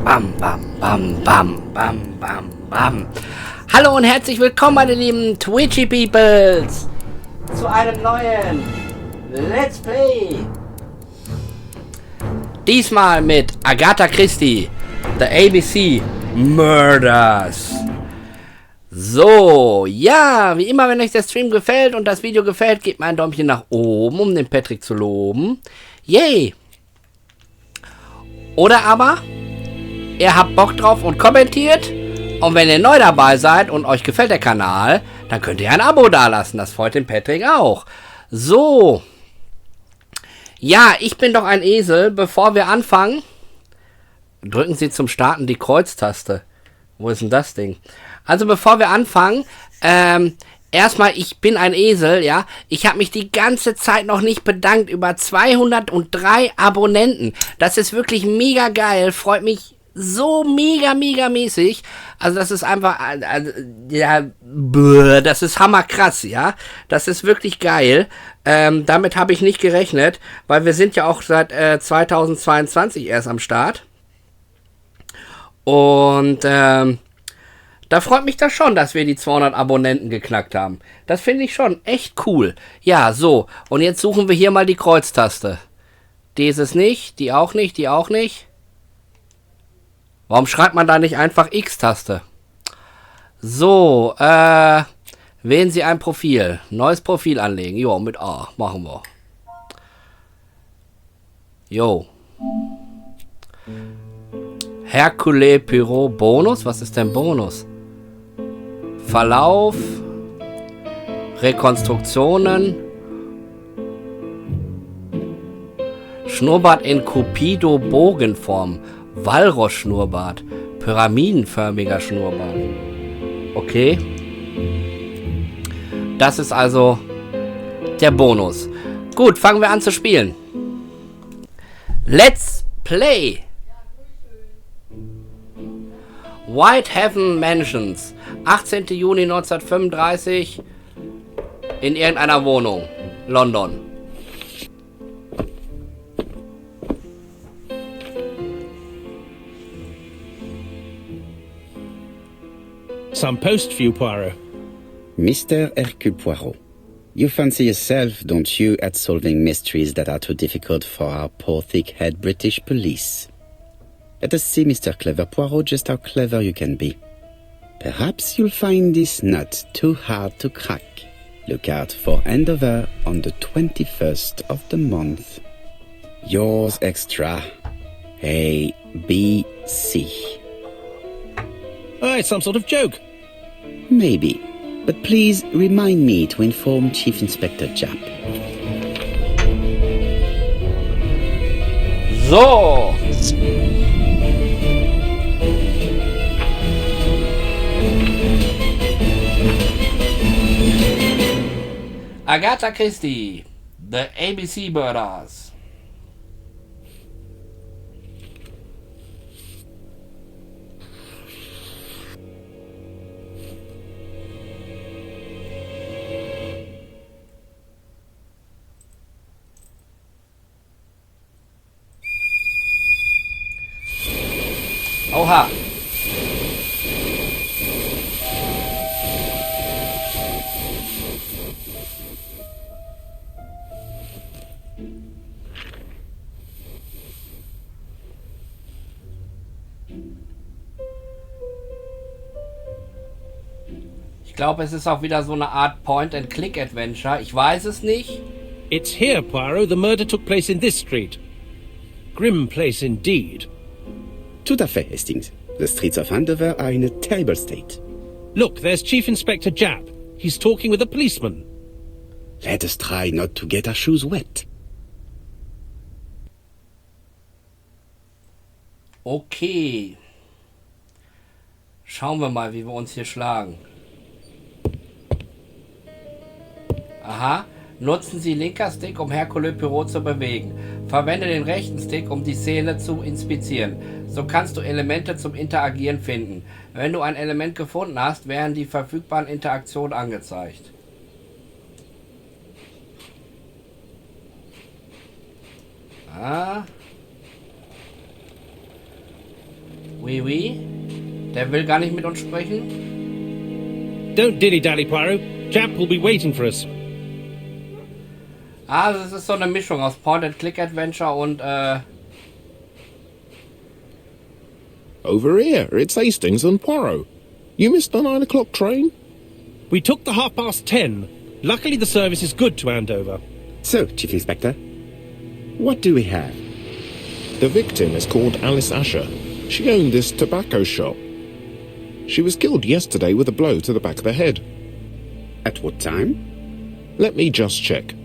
Bam, bam, bam, bam, bam, bam, bam. Hallo und herzlich willkommen, meine lieben Twitchy Peoples, zu einem neuen Let's Play. Diesmal mit Agatha Christie, The ABC Murders. So, ja, wie immer, wenn euch der Stream gefällt und das Video gefällt, gebt mal ein Däumchen nach oben, um den Patrick zu loben. Yay! Oder aber, ihr habt Bock drauf und kommentiert. Und wenn ihr neu dabei seid und euch gefällt der Kanal, dann könnt ihr ein Abo dalassen. Das freut den Patrick auch. So. Ja, ich bin doch ein Esel. Bevor wir anfangen, drücken Sie zum Starten die Kreuztaste. Wo ist denn das Ding? Also bevor wir anfangen, erstmal, ich bin ein Esel, ja. Ich habe mich die ganze Zeit noch nicht bedankt über 203 Abonnenten. Das ist wirklich mega geil. Freut mich so mega mäßig. Also das ist einfach, ja, das ist hammerkrass, ja. Das ist wirklich geil. Damit habe ich nicht gerechnet, weil wir sind ja auch seit 2022 erst am Start. Und da freut mich das schon, dass wir die 200 Abonnenten geknackt haben. Das finde ich schon echt cool. Ja, so. Und jetzt suchen wir hier mal die Kreuztaste. Die ist es nicht, die auch nicht, die auch nicht. Warum schreibt man da nicht einfach X-Taste? So, wählen Sie ein Profil. Neues Profil anlegen. Jo, mit A. Machen wir. Jo. Hercule Poirot Bonus. Was ist denn Bonus? Verlauf. Rekonstruktionen. Schnurrbart in Cupido-Bogenform. Walross-Schnurrbart. Pyramidenförmiger Schnurrbart. Okay. Das ist also der Bonus. Gut, fangen wir an zu spielen. Let's Play. Whitehaven Mansions. 18. Juni 1935. In irgendeiner Wohnung. London. Some post for you, Poirot. Mr. Hercule Poirot, you fancy yourself, don't you, at solving mysteries that are too difficult for our poor thick-head British police? Let us see, Mr. Clever Poirot, just how clever you can be. Perhaps you'll find this nut too hard to crack. Look out for Andover on the 21st of the month. Yours extra, A.B.C. Oh, it's some sort of joke. Maybe, but please remind me to inform Chief Inspector Japp. So. Agatha Christie, The ABC Murders. Oha. Ich glaube, es ist auch wieder so eine Art Point-and-Click-Adventure. Ich weiß es nicht. It's here, Poirot. The murder took place in this street. Grim place indeed. Tout à fait, Hastings. The streets of Andover are in a terrible state. Look, there's Chief Inspector Japp. He's talking with a policeman. Let us try not to get our shoes wet. Okay. Schauen wir mal, wie wir uns hier schlagen. Aha. Nutzen Sie linker Stick, um Hercule Poirot zu bewegen. Verwende den rechten Stick, um die Szene zu inspizieren. So kannst du Elemente zum Interagieren finden. Wenn du ein Element gefunden hast, werden die verfügbaren Interaktionen angezeigt. Oui, oui. Der will gar nicht mit uns sprechen. Don't dilly-dally, Poirot. Chap will be waiting for us. Ah, das ist so eine Mischung aus Point-and-Click-Adventure und Over here, it's Hastings and Poirot. You missed the 9 o'clock train? We took the 10:30. Luckily the service is good to Andover. So, Chief Inspector, what do we have? The victim is called Alice Asher. She owned this tobacco shop. She was killed yesterday with a blow to the back of the head. At what time? Let me just check.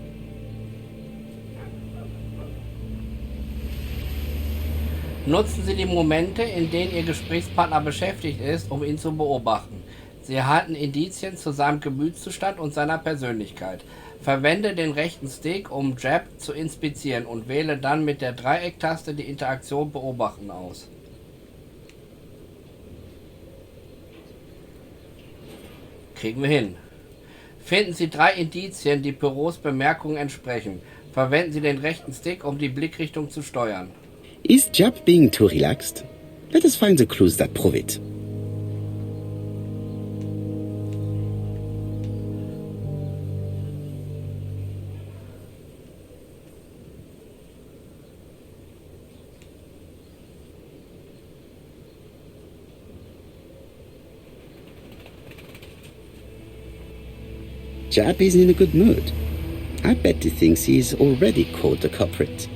nutzen Sie die Momente, in denen Ihr Gesprächspartner beschäftigt ist, um ihn zu beobachten. Sie erhalten Indizien zu seinem Gemütszustand und seiner Persönlichkeit. Verwende den rechten Stick, um Jab zu inspizieren und wähle dann mit der Dreiecktaste die Interaktion Beobachten aus. Kriegen wir hin. Finden Sie 3 Indizien, die Poirots Bemerkungen entsprechen. Verwenden Sie den rechten Stick, um die Blickrichtung zu steuern. Is Jap being too relaxed? Let us find the clues that prove it. Jap is in a good mood. I bet he thinks he's already caught the culprit.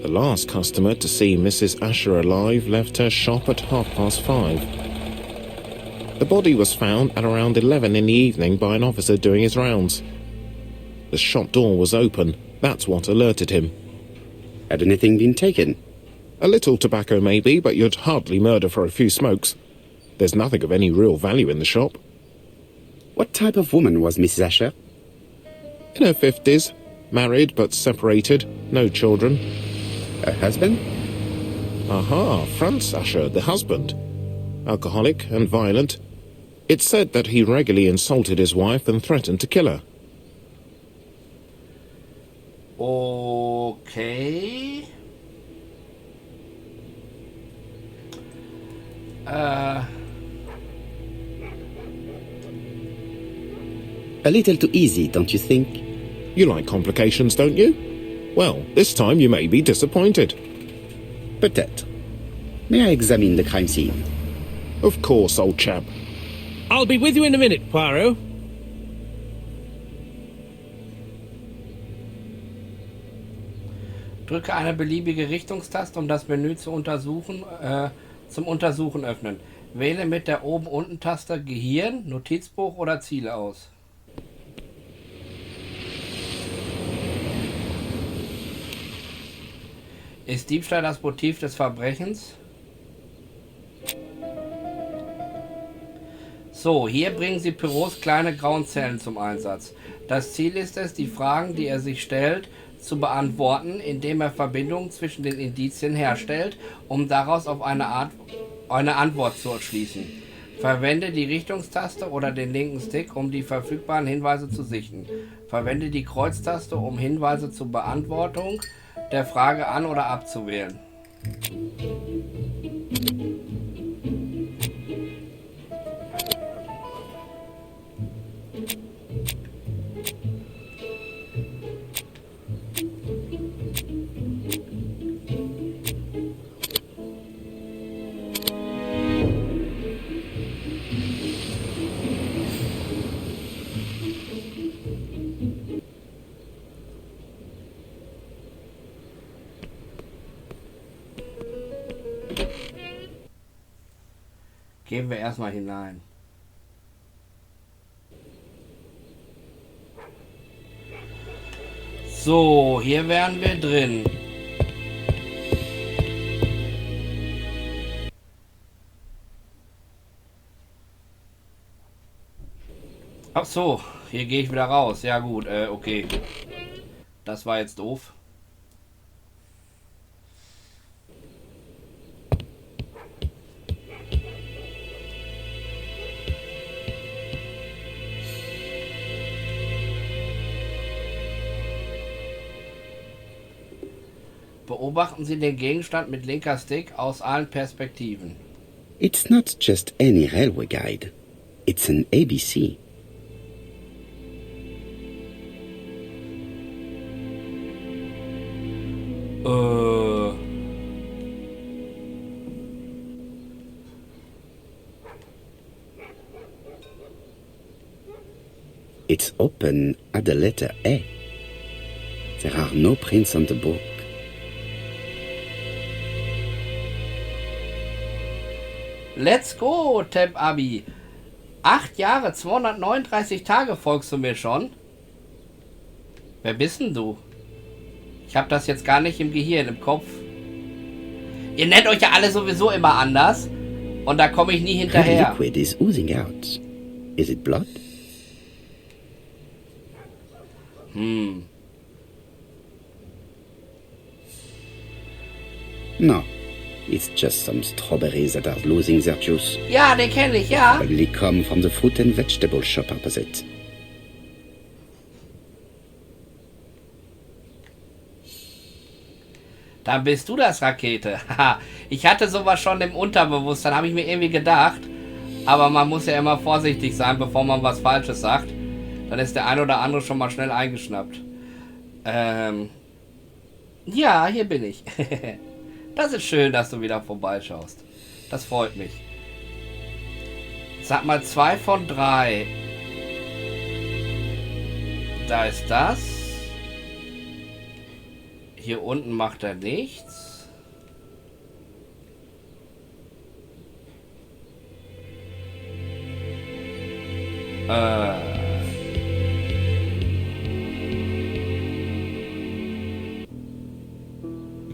The last customer to see Mrs. Asher alive left her shop at 5:30. The body was found at around 11 in the evening by an officer doing his rounds. The shop door was open. That's what alerted him. Had anything been taken? A little tobacco maybe, but you'd hardly murder for a few smokes. There's nothing of any real value in the shop. What type of woman was Mrs. Asher? In her 50s, married but separated, no children. Her husband? Aha, Franz Asher, the husband. Alcoholic and violent. It's said that he regularly insulted his wife and threatened to kill her. Okay. A little too easy, don't you think? You like complications, don't you? Well, this time you may be disappointed. Peut-être. May I examine the crime scene? Of course, old chap. I'll be with you in a minute, Poirot. Drücke eine beliebige Richtungstaste, um das Menü zum Untersuchen öffnen. Wähle mit der Oben-Unten-Taste Gehirn, Notizbuch oder Ziele aus. Ist Diebstahl das Motiv des Verbrechens? So, hier bringen Sie Poirots kleine grauen Zellen zum Einsatz. Das Ziel ist es, die Fragen, die er sich stellt, zu beantworten, indem er Verbindungen zwischen den Indizien herstellt, um daraus auf eine Antwort zu schließen. Verwende die Richtungstaste oder den linken Stick, um die verfügbaren Hinweise zu sichten. Verwende die Kreuztaste, um Hinweise zur Beantwortung der Frage an- oder abzuwählen. Gehen wir erstmal hinein. So, hier wären wir drin. Ach so, hier gehe ich wieder raus. Ja gut, okay. Das war jetzt doof. Beobachten Sie den Gegenstand mit linker Stick aus allen Perspektiven. It's not just any railway guide. It's an ABC. It's open at the letter A. There are no prints on the book. Let's go, Tab Abi. 8 Jahre, 239 Tage folgst du mir schon? Wer bist denn du? Ich habe das jetzt gar nicht im Gehirn, im Kopf. Ihr nennt euch ja alle sowieso immer anders. Und da komme ich nie hinterher. The liquid is oozing out. Is it blood? No. It's just some strawberries that are losing their juice. Ja, den kenne ich, ja. Probably come from the fruit and vegetable shop opposite. Dann bist du das, Rakete. Ich hatte sowas schon im Unterbewusstsein, habe ich mir irgendwie gedacht. Aber man muss ja immer vorsichtig sein, bevor man was Falsches sagt. Dann ist der ein oder andere schon mal schnell eingeschnappt. Ja, hier bin ich. Das ist schön, dass du wieder vorbeischaust. Das freut mich. Sag mal 2 von 3. Da ist das. Hier unten macht er nichts.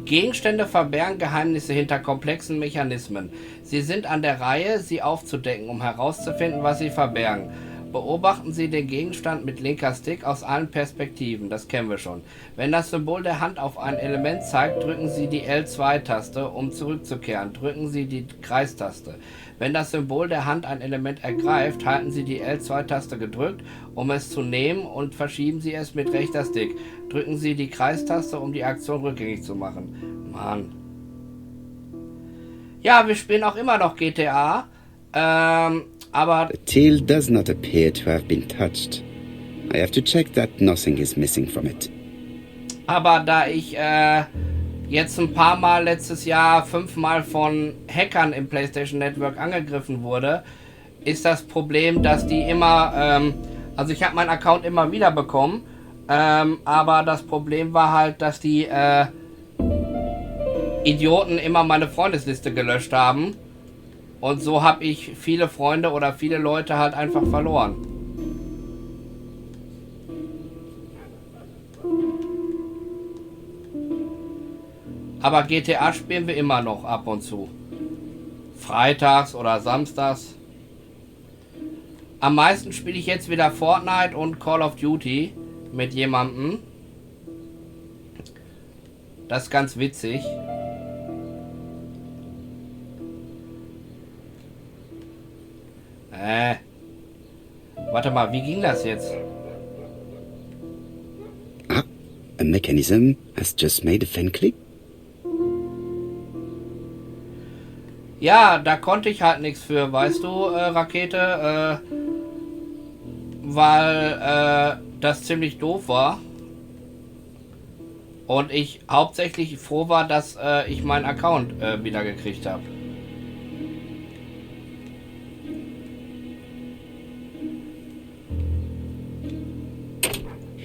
Gegenstände verbergen Geheimnisse hinter komplexen Mechanismen. Sie sind an der Reihe, sie aufzudecken, um herauszufinden, was sie verbergen. Beobachten Sie den Gegenstand mit linker Stick aus allen Perspektiven. Das kennen wir schon. Wenn das Symbol der Hand auf ein Element zeigt, drücken Sie die L2-Taste, um zurückzukehren. Drücken Sie die Kreistaste. Wenn das Symbol der Hand ein Element ergreift, halten Sie die L2-Taste gedrückt, um es zu nehmen, und verschieben Sie es mit rechter Stick. Drücken Sie die Kreistaste, um die Aktion rückgängig zu machen. Mann. Ja, wir spielen auch immer noch GTA. Aber The tail does not appear to have been touched. I have to check that nothing is missing from it. Aber da ich jetzt ein paar Mal letztes Jahr 5 Mal von Hackern im PlayStation Network angegriffen wurde, ist das Problem, dass die immer, also ich habe meinen Account immer wieder bekommen, aber das Problem war halt, dass die Idioten immer meine Freundesliste gelöscht haben. Und so habe ich viele Freunde oder viele Leute halt einfach verloren. Aber GTA spielen wir immer noch ab und zu. Freitags oder samstags. Am meisten spiele ich jetzt wieder Fortnite und Call of Duty mit jemandem. Das ist ganz witzig. Warte mal, wie ging das jetzt? Ah, a mechanism has just made a fan click. Ja, da konnte ich halt nichts für, weißt du, Rakete, weil das ziemlich doof war. Und ich hauptsächlich froh war, dass ich meinen Account wieder gekriegt habe.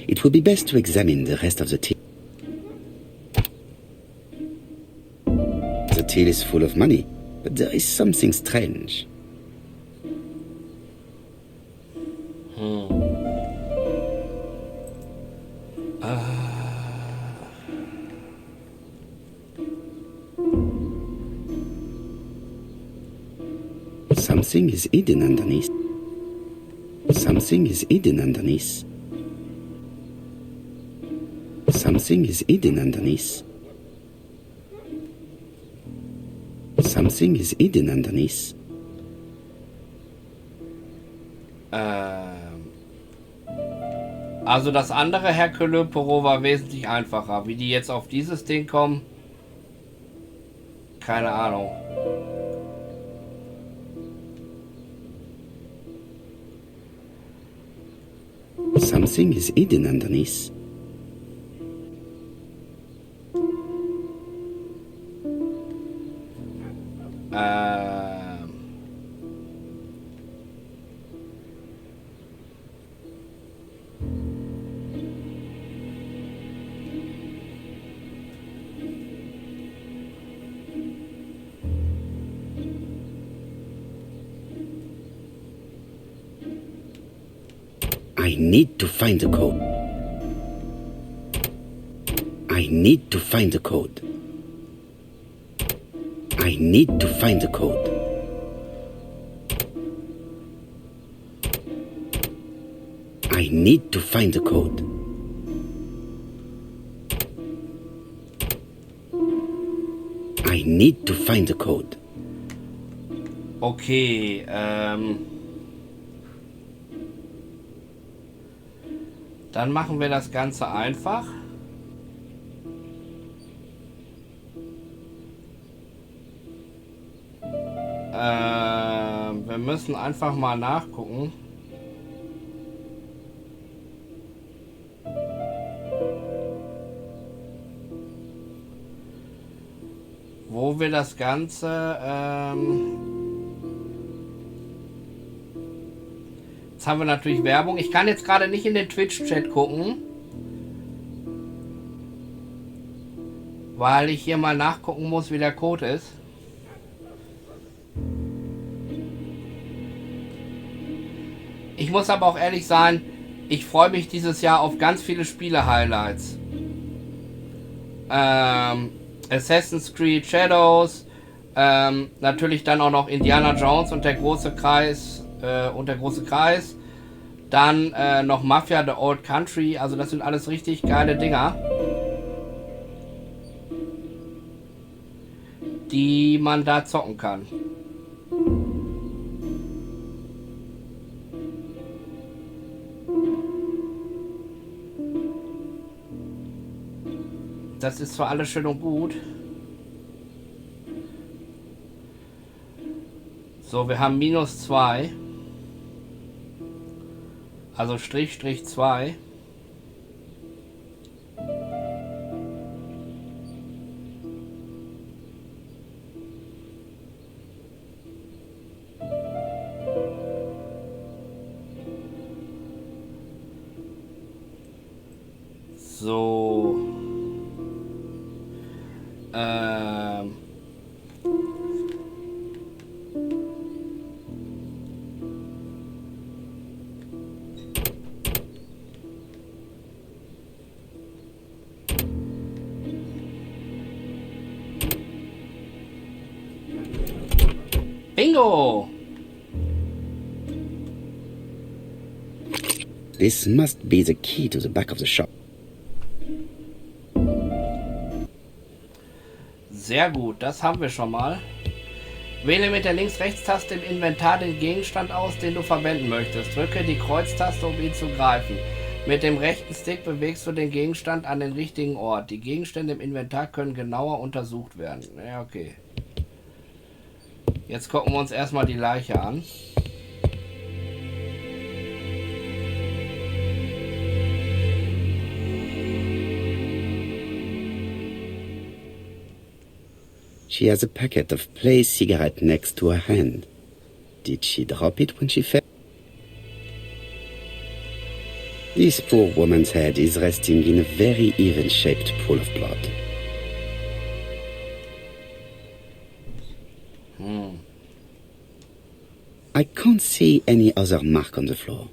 It will be best to examine the rest of the till. The till is full of money, but there is something strange. Something is hidden underneath. Something is hidden underneath. Something is hidden underneath. Something is hidden underneath. Also das andere Hercule Poirot war wesentlich einfacher. Wie die jetzt auf dieses Ding kommen. keine Ahnung. Something is hidden underneath. I need to find the code. I need to find the code. I need to find the code. I need to find the code. I need to find the code. Okay, dann machen wir das Ganze einfach. Wir müssen einfach mal nachgucken. Wo wir das Ganze... Jetzt haben wir natürlich Werbung. Ich kann jetzt gerade nicht in den Twitch-Chat gucken, weil ich hier mal nachgucken muss, wie der Code ist. Ich muss aber auch ehrlich sein, ich freue mich dieses Jahr auf ganz viele Spiele-Highlights. Assassin's Creed Shadows, natürlich dann auch noch Indiana Jones und der große Kreis. Dann noch Mafia The Old Country. Also das sind alles richtig geile Dinger, die man da zocken kann. Das ist zwar alles schön und gut. So, wir haben -2. Also Strich 2. So. Bingo! This must be the key to the back of the shop. Sehr gut, das haben wir schon mal. Wähle mit der Links-Rechts-Taste im Inventar den Gegenstand aus, den du verwenden möchtest. Drücke die Kreuztaste, um ihn zu greifen. Mit dem rechten Stick bewegst du den Gegenstand an den richtigen Ort. Die Gegenstände im Inventar können genauer untersucht werden. Ja, okay. Jetzt gucken wir uns erstmal die Leiche an. She has a packet of Play cigarette next to her hand. Did she drop it when she fell? This poor woman's head is resting in a very even-shaped pool of blood. I can't see any other mark on the floor.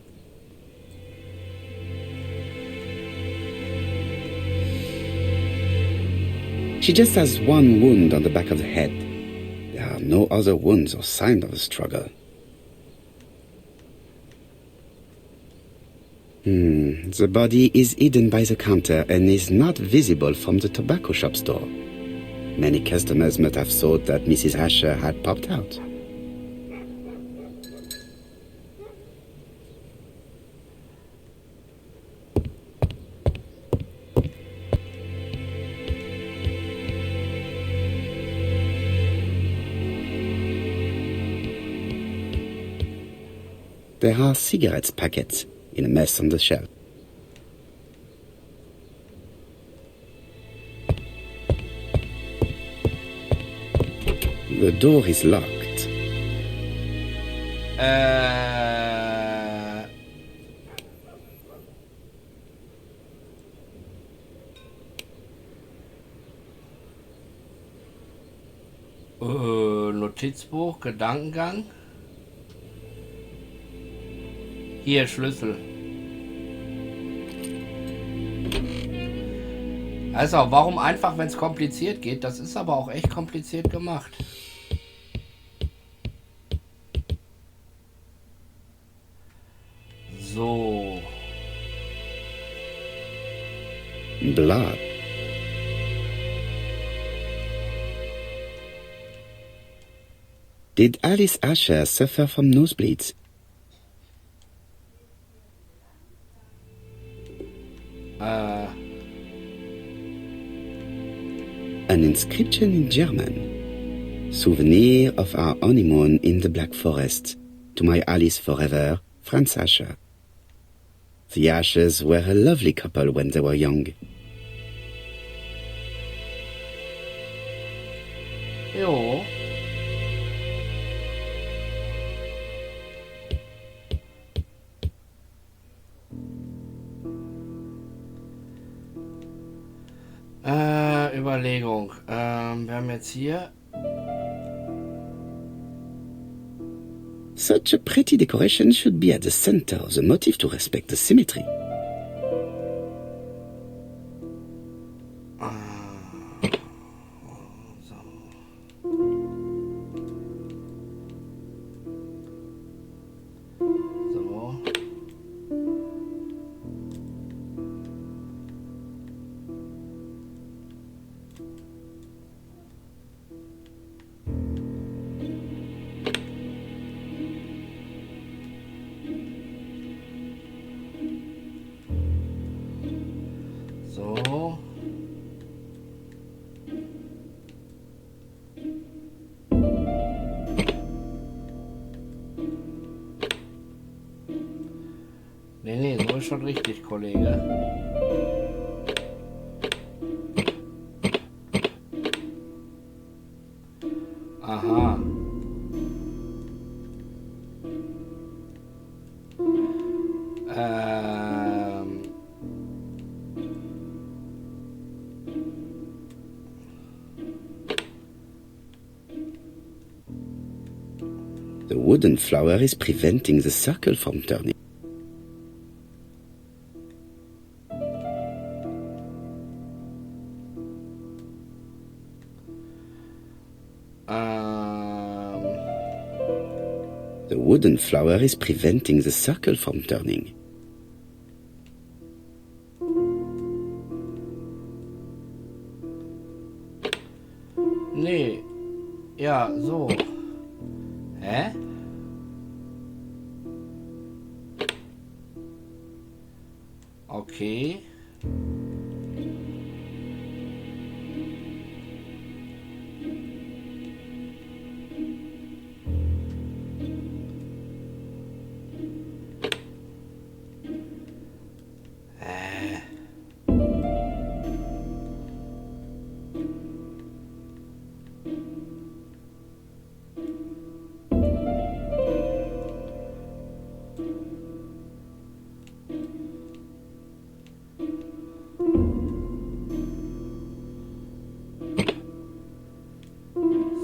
She just has one wound on the back of the head. There are no other wounds or signs of a struggle. The body is hidden by the counter and is not visible from the tobacco shop store. Many customers must have thought that Mrs. Asher had popped out. There are cigarette packets in a mess on the shelf. The door is locked. Notizbuch, Gedankengang. Hier, Schlüssel. Also, warum einfach, wenn es kompliziert geht? Das ist aber auch echt kompliziert gemacht. So. Blood. Did Alice Asher suffer from nosebleeds? An inscription in German. Souvenir of our honeymoon in the Black Forest. To my Alice forever, Franz Asher. The Ashers were a lovely couple when they were young. Jo. Überlegung. Wir haben jetzt hier. Such a pretty decoration should be at the center of the motif to respect the symmetry. So. Nee, so ist schon richtig, Kollege. Aha. The wooden flower is preventing the circle from turning. The wooden flower is preventing the circle from turning. Nee. Ja, so. Hä? Okay.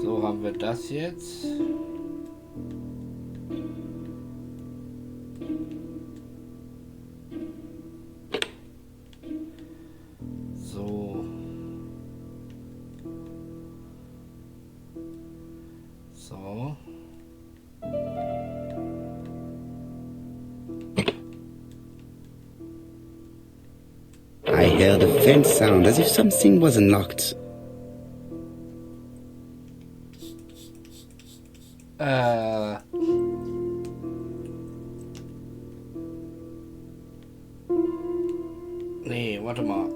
So, haben wir das jetzt. So. So. I heard a faint sound as if something was unlocked. Nee, warte mal.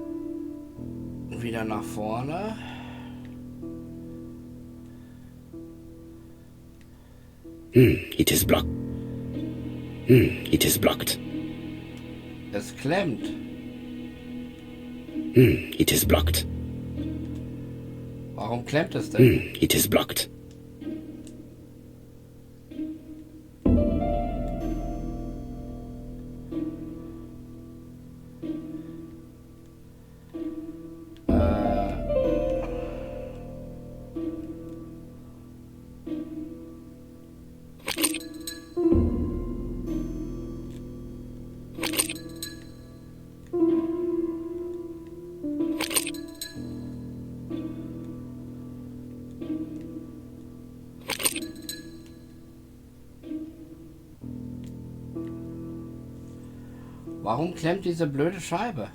Wieder nach vorne. It is blocked. It is blocked. Es klemmt. It is blocked. Warum klemmt es denn? It is blocked. Warum klemmt diese blöde Scheibe?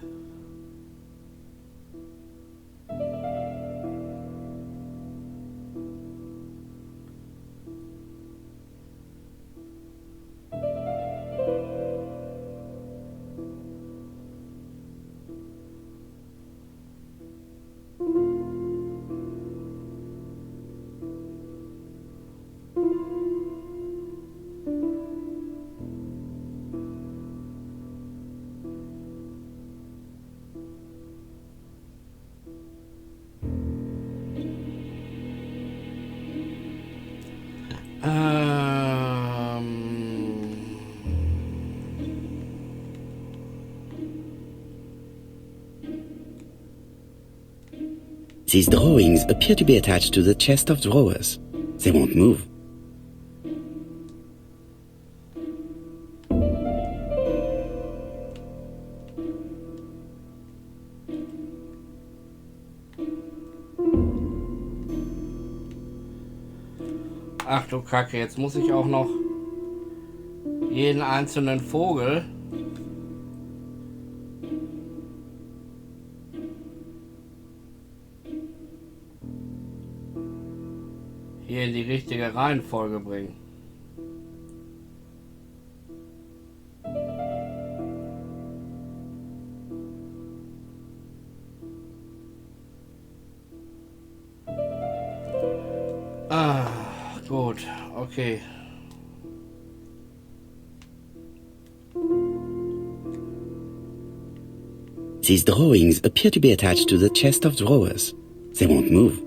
These drawings appear to be attached to the chest of drawers. They won't move. Ach du Kacke, jetzt muss ich auch noch jeden einzelnen Vogel hier in die richtige Reihenfolge bringen. Ah, gut, okay. These drawings appear to be attached to the chest of drawers. They won't move.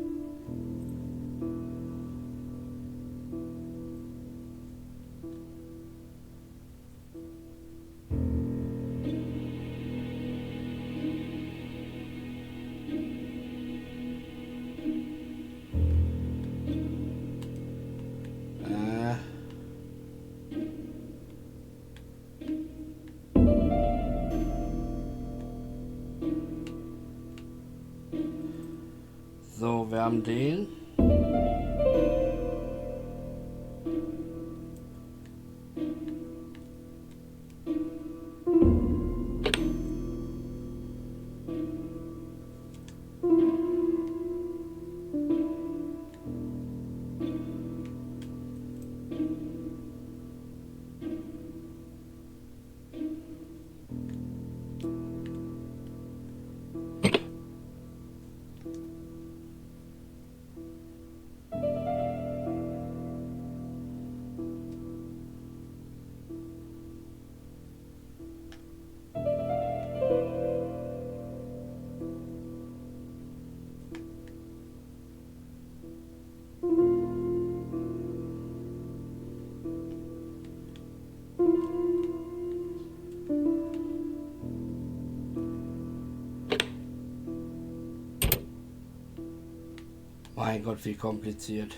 So, wir haben den. Mein Gott, wie kompliziert.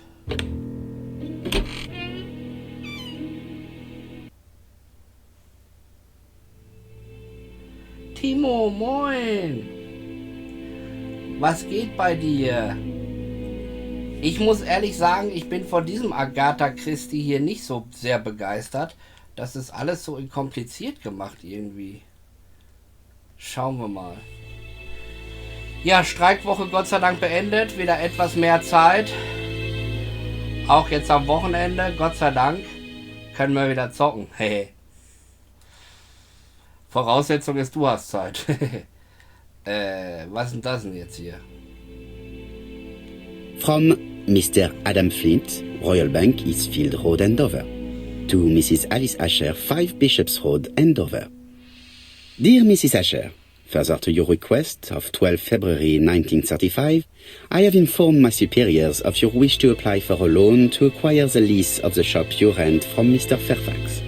Timo, moin. Was geht bei dir? Ich muss ehrlich sagen, ich bin von diesem Agatha Christie hier nicht so sehr begeistert. Das ist alles so kompliziert gemacht irgendwie. Schauen wir mal. Ja, Streikwoche Gott sei Dank beendet. Wieder etwas mehr Zeit. Auch jetzt am Wochenende, Gott sei Dank, können wir wieder zocken. Voraussetzung ist, du hast Zeit. Was ist denn das denn jetzt hier? From Mr. Adam Flint, Royal Bank, Eastfield Road, Andover. to Mrs. Alice Asher, 5 Bishops Road, Andover. Dear Mrs. Asher, further to your request of 12 February 1935, I have informed my superiors of your wish to apply for a loan to acquire the lease of the shop you rent from Mr. Fairfax.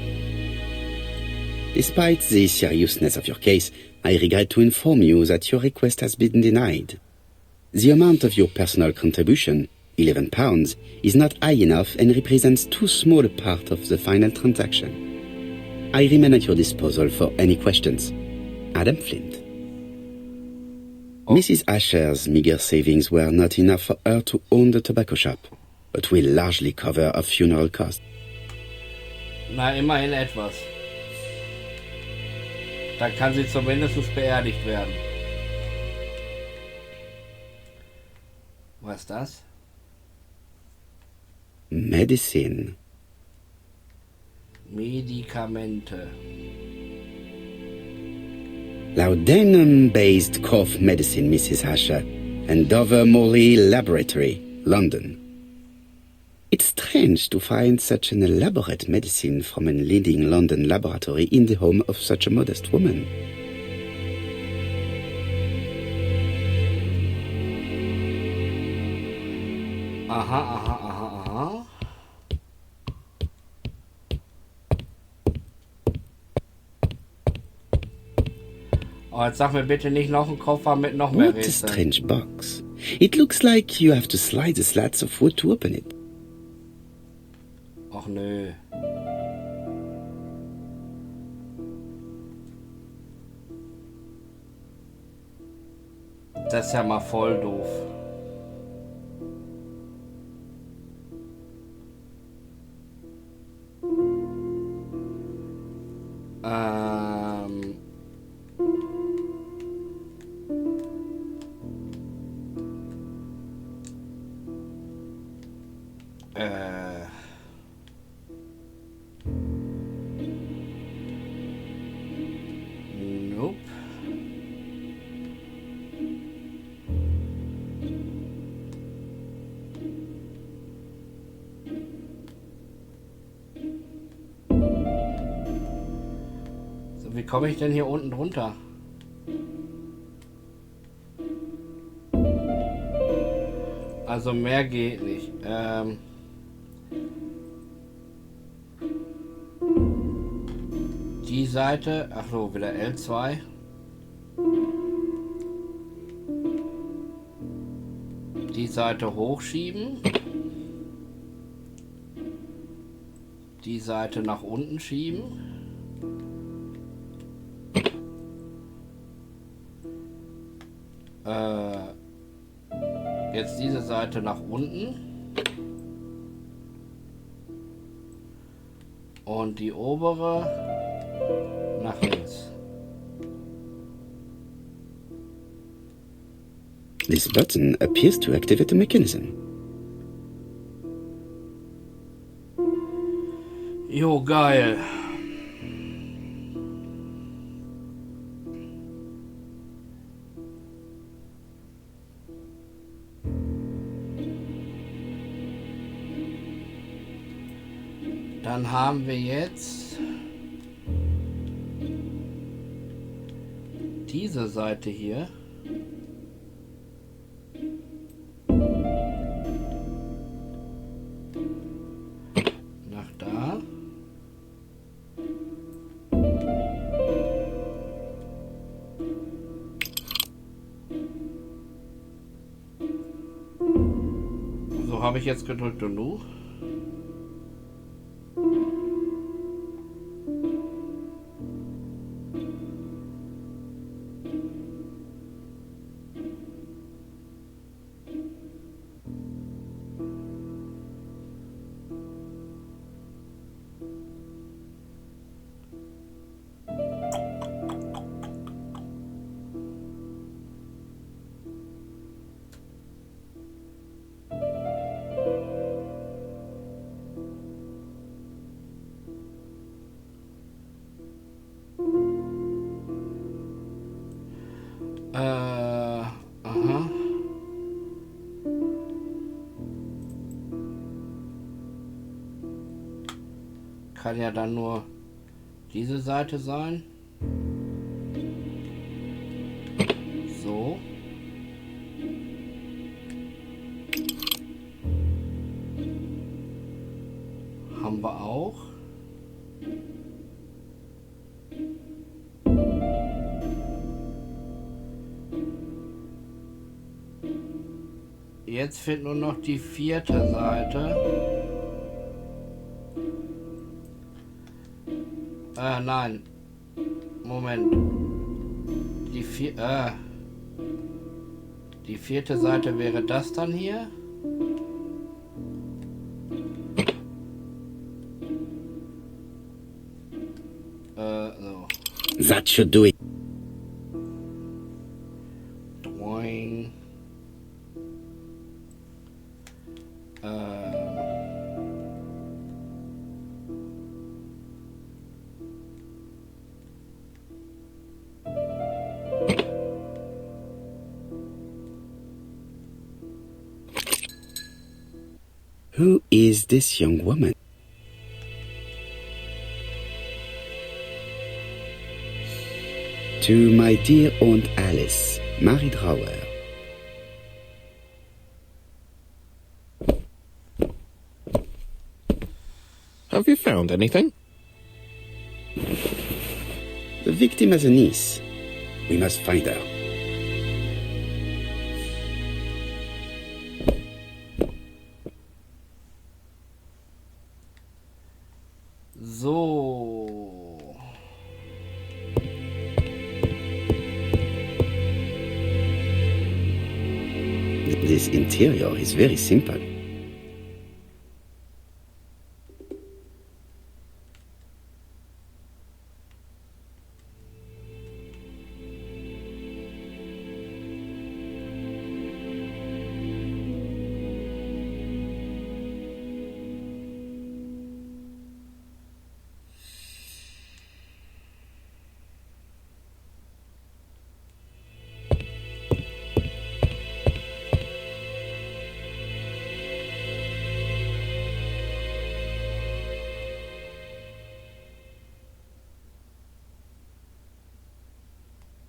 Despite the seriousness of your case, I regret to inform you that your request has been denied. The amount of your personal contribution, £11, is not high enough and represents too small a part of the final transaction. I remain at your disposal for any questions. Adam Flint. Mrs. Asher's meager savings were not enough for her to own the tobacco shop, but will largely cover her funeral costs. Na, immerhin etwas. Dann kann sie zumindest beerdigt werden. Was ist das? Medicine. Medikamente. Laudanum-based cough medicine, Mrs. Asher, and Dover Morley Laboratory, London. It's strange to find such an elaborate medicine from a leading London laboratory in the home of such a modest woman. Aha. Oh, jetzt sag mir bitte nicht noch ein Koffer mit noch mehr What a Rätseln. strange box. It looks like you have to slide the slats of wood to open it. Och nö. Das ist ja mal voll doof. Ähm... Nope. So, wie komme ich denn hier unten drunter? Also mehr geht nicht. Die Seite, ach so, wieder L2. Die Seite hochschieben. Die Seite nach unten schieben. Jetzt diese Seite nach unten. Und die obere nach links. This button appears to activate the mechanism. Jo, geil. Dann haben wir jetzt diese Seite hier. Nach da. So habe ich jetzt gedrückt und du? Kann ja dann nur diese Seite sein. So. Haben wir auch. Jetzt fehlt nur noch die 4. Seite. Nein. Moment. Die 4. Die 4. Seite wäre das dann hier. So. That should do it. Doing. Who is this young woman? To my dear Aunt Alice, Marie Drauer. Have you found anything? The victim has a niece. We must find her. So. This interior is very simple.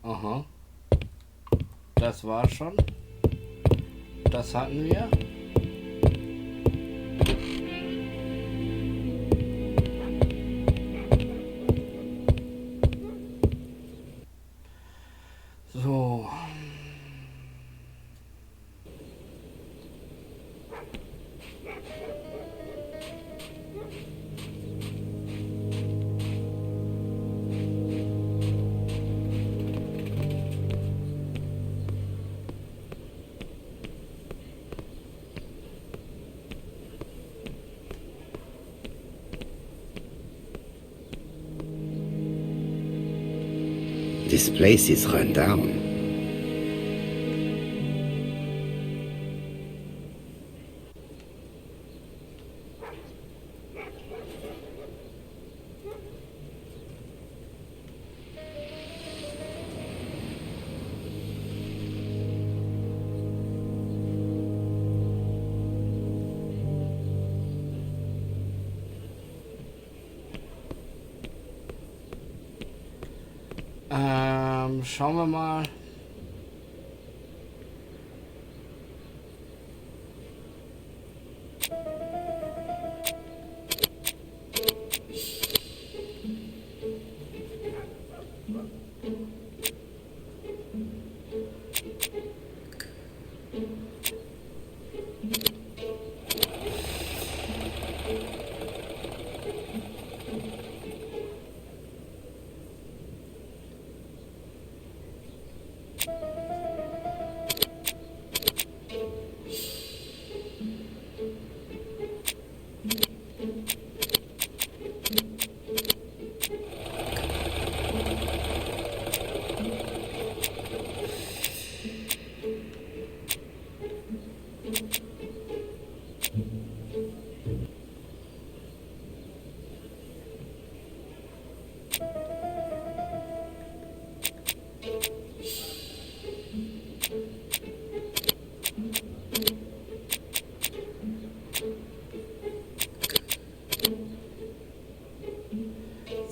Aha. Das war schon. Das hatten wir. So. This place is run down. Schauen wir mal.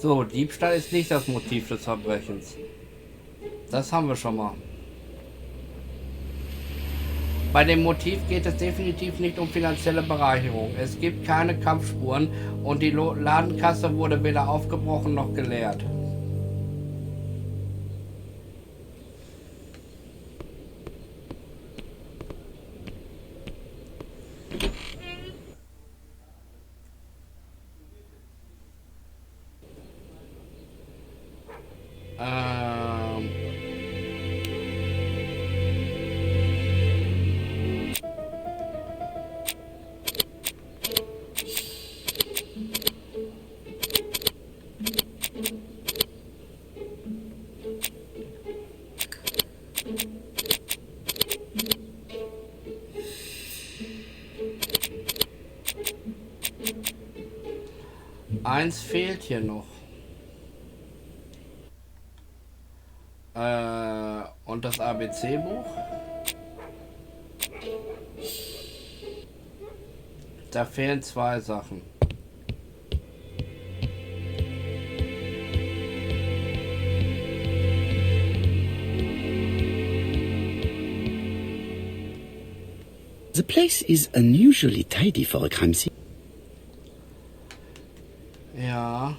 So, Diebstahl ist nicht das Motiv des Verbrechens. Das haben wir schon mal. Bei dem Motiv geht es definitiv nicht um finanzielle Bereicherung. Es gibt keine Kampfspuren und die Ladenkasse wurde weder aufgebrochen noch geleert. Eins fehlt hier noch. Und das ABC-Buch? Da fehlen zwei Sachen. The place is unusually tidy for a crime scene. Ja.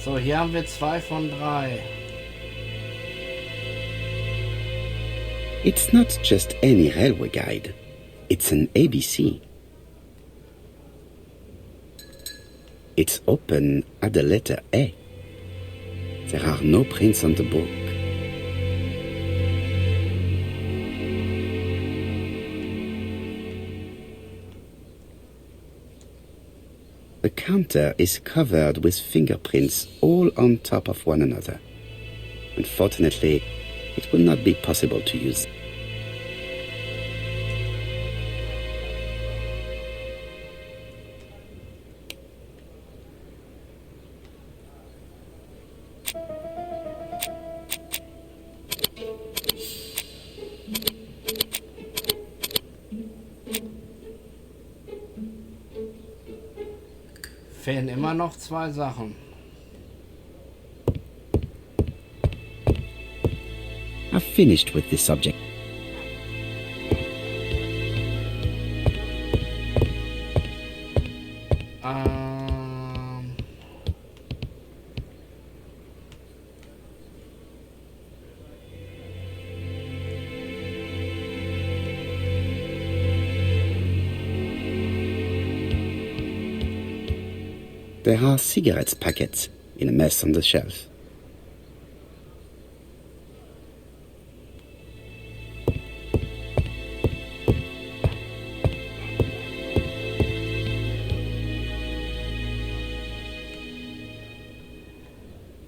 So, hier haben wir 2 von 3. It's not just any railway guide. It's an ABC. It's open at the letter A. There are no prints on the book. The counter is covered with fingerprints all on top of one another. Unfortunately, it will not be possible to use. Fehlen immer noch 2 Sachen. I've finished with this subject. There are cigarette packets in a mess on the shelf.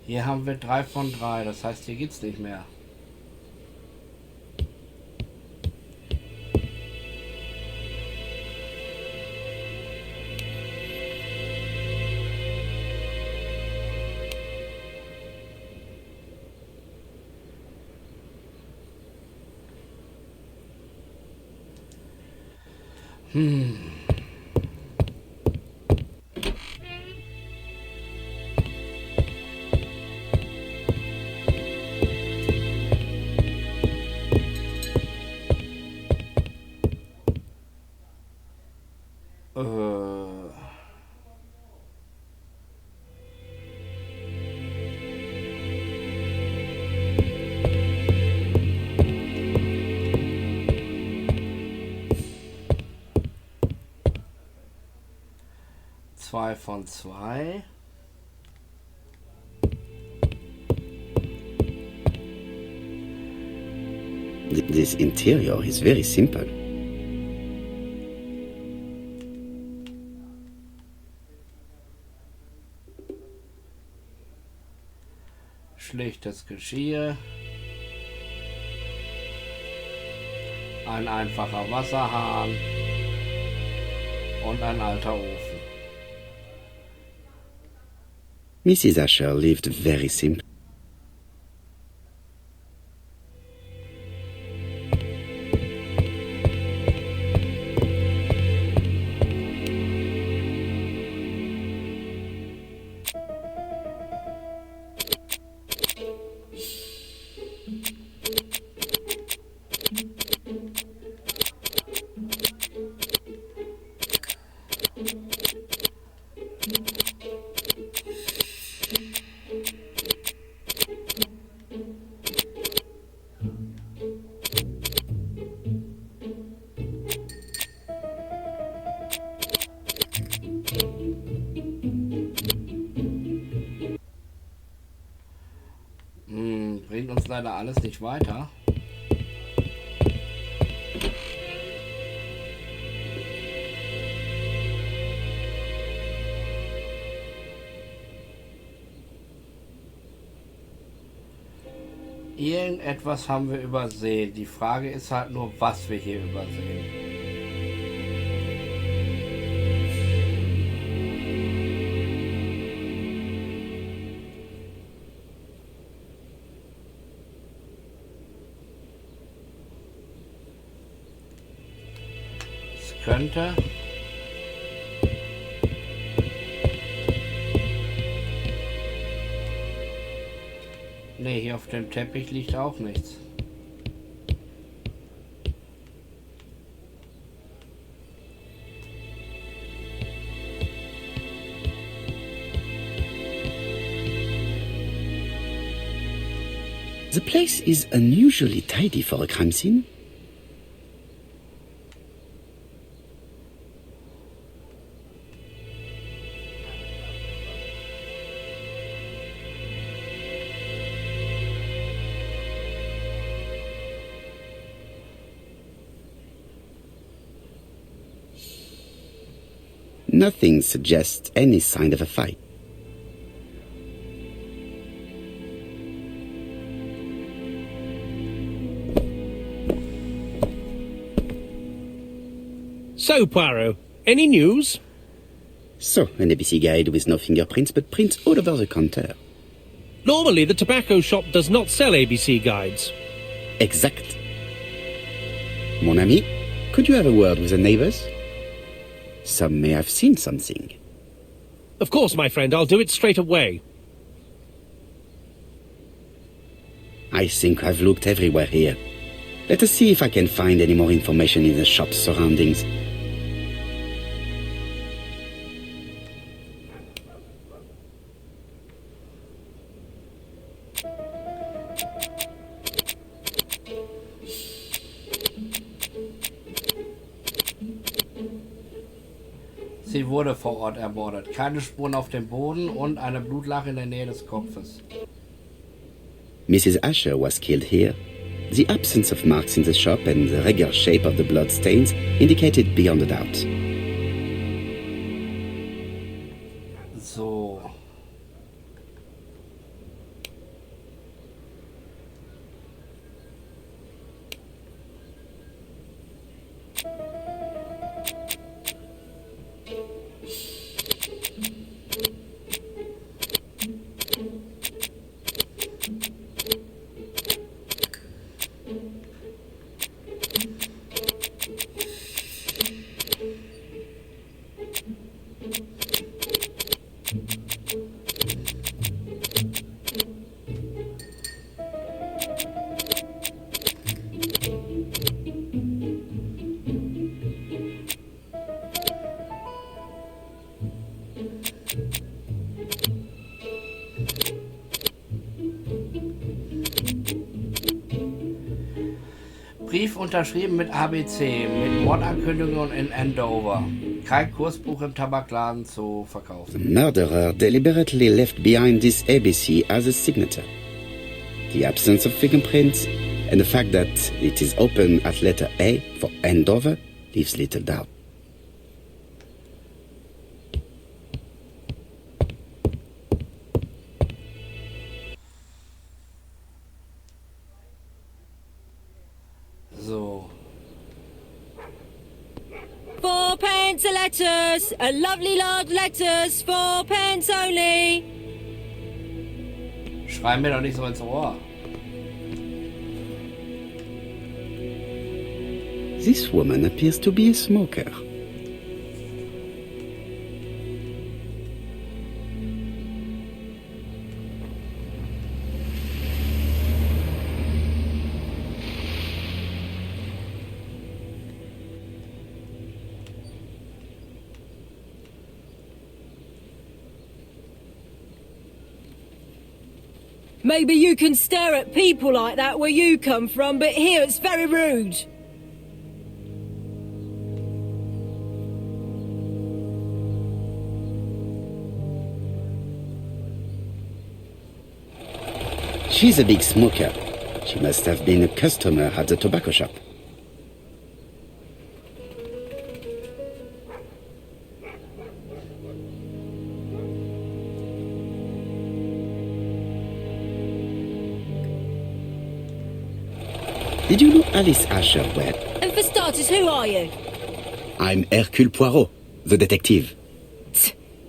Hier haben wir 3 von 3, das heißt, hier gibt's nicht mehr. Zwei von 2. This interior is very simple. Schlichtes Geschirr. Ein einfacher Wasserhahn. Und ein alter Ofen. Mrs. Asher lived very simply. Bringt uns leider alles nicht weiter. Irgendetwas haben wir übersehen. Die Frage ist halt nur, was wir hier übersehen. Es könnte... Ne, hier auf dem Teppich liegt auch nichts. The place is unusually tidy for a crime scene. Nothing suggests any sign of a fight. So, Poirot, any news? So, an ABC guide with no fingerprints but prints all over the counter. Normally, the tobacco shop does not sell ABC guides. Exact. Mon ami, could you have a word with the neighbors? Some may have seen something. Of course, my friend, I'll do it straight away. I think I've looked everywhere here. Let us see if I can find any more information in the shop's surroundings. Sie wurde vor Ort ermordet. Keine Spuren auf dem Boden und eine Blutlache in der Nähe des Kopfes. Mrs. Asher was killed here. The absence of marks in the shop and the regular shape of the blood stains indicated beyond a doubt. So. Brief unterschrieben mit ABC, mit Mordankündigung in Andover. Kein Kursbuch im Tabakladen zu verkaufen. The murderer deliberately left behind this ABC as a signature. The absence of fingerprints and the fact that it is open at letter A for Andover leaves little doubt. 4p a lettuce. A lovely large lettuce. 4p only. Schrei mir doch nicht so ins Ohr. This woman appears to be a smoker. Maybe you can stare at people like that where you come from, but here it's very rude. She's a big smoker. She must have been a customer at the tobacco shop. Did you know Alice Asher well? And for starters, who are you? I'm Hercule Poirot, the detective.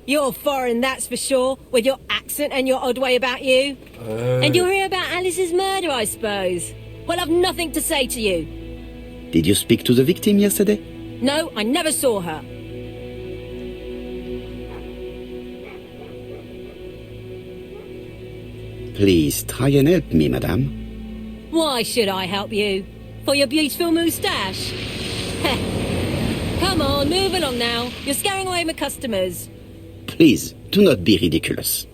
You're foreign, that's for sure, with your accent and your odd way about you. And you're here about Alice's murder, I suppose. Well, I've nothing to say to you. Did you speak to the victim yesterday? No, I never saw her. Please try and help me, madame. Why should I help you? For your beautiful moustache? Come on, move along now. You're scaring away my customers. Please, do not be ridiculous.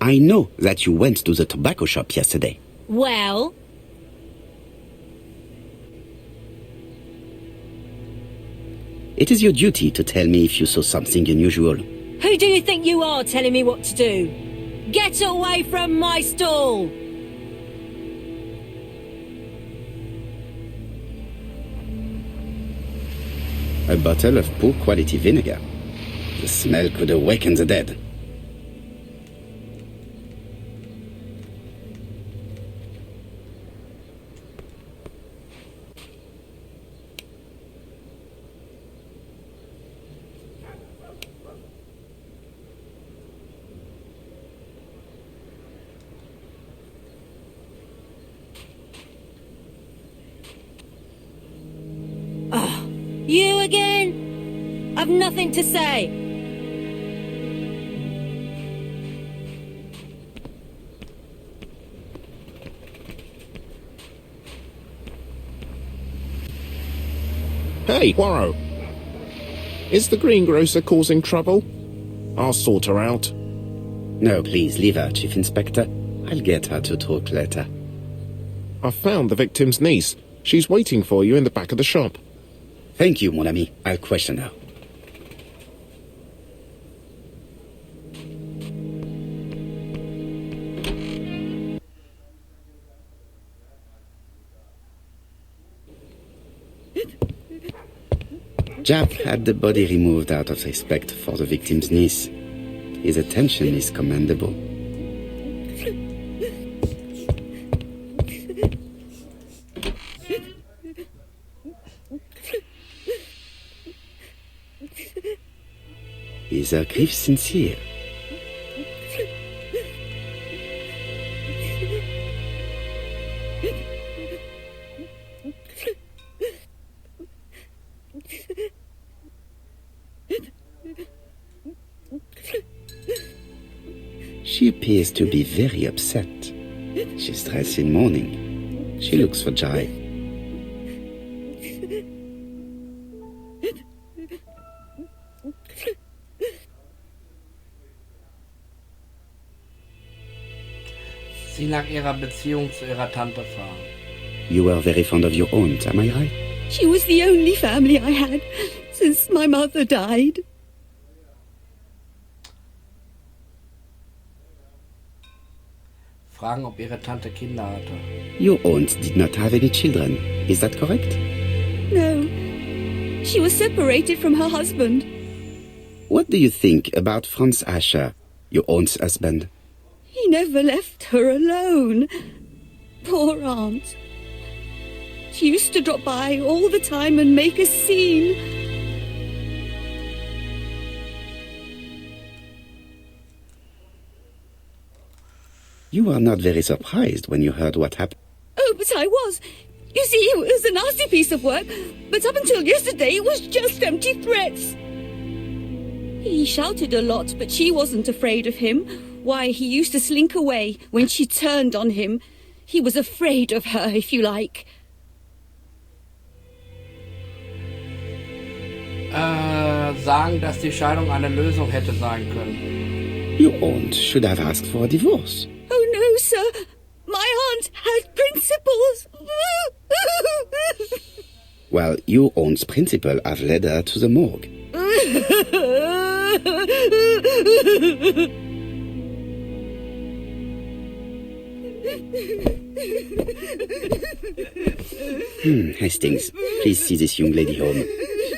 I know that you went to the tobacco shop yesterday. Well? It is your duty to tell me if you saw something unusual. Who do you think you are telling me what to do? Get away from my stall! A bottle of poor quality vinegar. The smell could awaken the dead. You again? I've nothing to say. Hey, Poirot. Is the greengrocer causing trouble? I'll sort her out. No, please, leave her, Chief Inspector. I'll get her to talk later. I found the victim's niece. She's waiting for you in the back of the shop. Thank you, mon ami. I'll question her. Jap had the body removed out of respect for the victim's niece. His attention is commendable. Is her grief sincere? She appears to be very upset. She's dressed in mourning. She looks fragile. Sie nach ihrer Beziehung zu ihrer Tante fragen. You were very fond of your aunt, am I right? She was the only family I had since my mother died. Fragen, ob ihre Tante Kinder hatte. Your aunt did not have any children. Is that correct? No. She was separated from her husband. What do you think about Franz Asher, your aunt's husband? He never left her alone. Poor aunt. She used to drop by all the time and make a scene. You are not very surprised when you heard what happened. Oh, but I was. You see, it was a nasty piece of work, but up until yesterday it was just empty threats. He shouted a lot, but she wasn't afraid of him. Why, he used to slink away when she turned on him. He was afraid of her, if you like. Sagen, dass die Scheidung eine Lösung hätte sein können. Your aunt should have asked for a divorce. Oh, no, sir. My aunt had principles. Well, your aunt's principle have led her to the morgue. Hastings, please see this young lady home.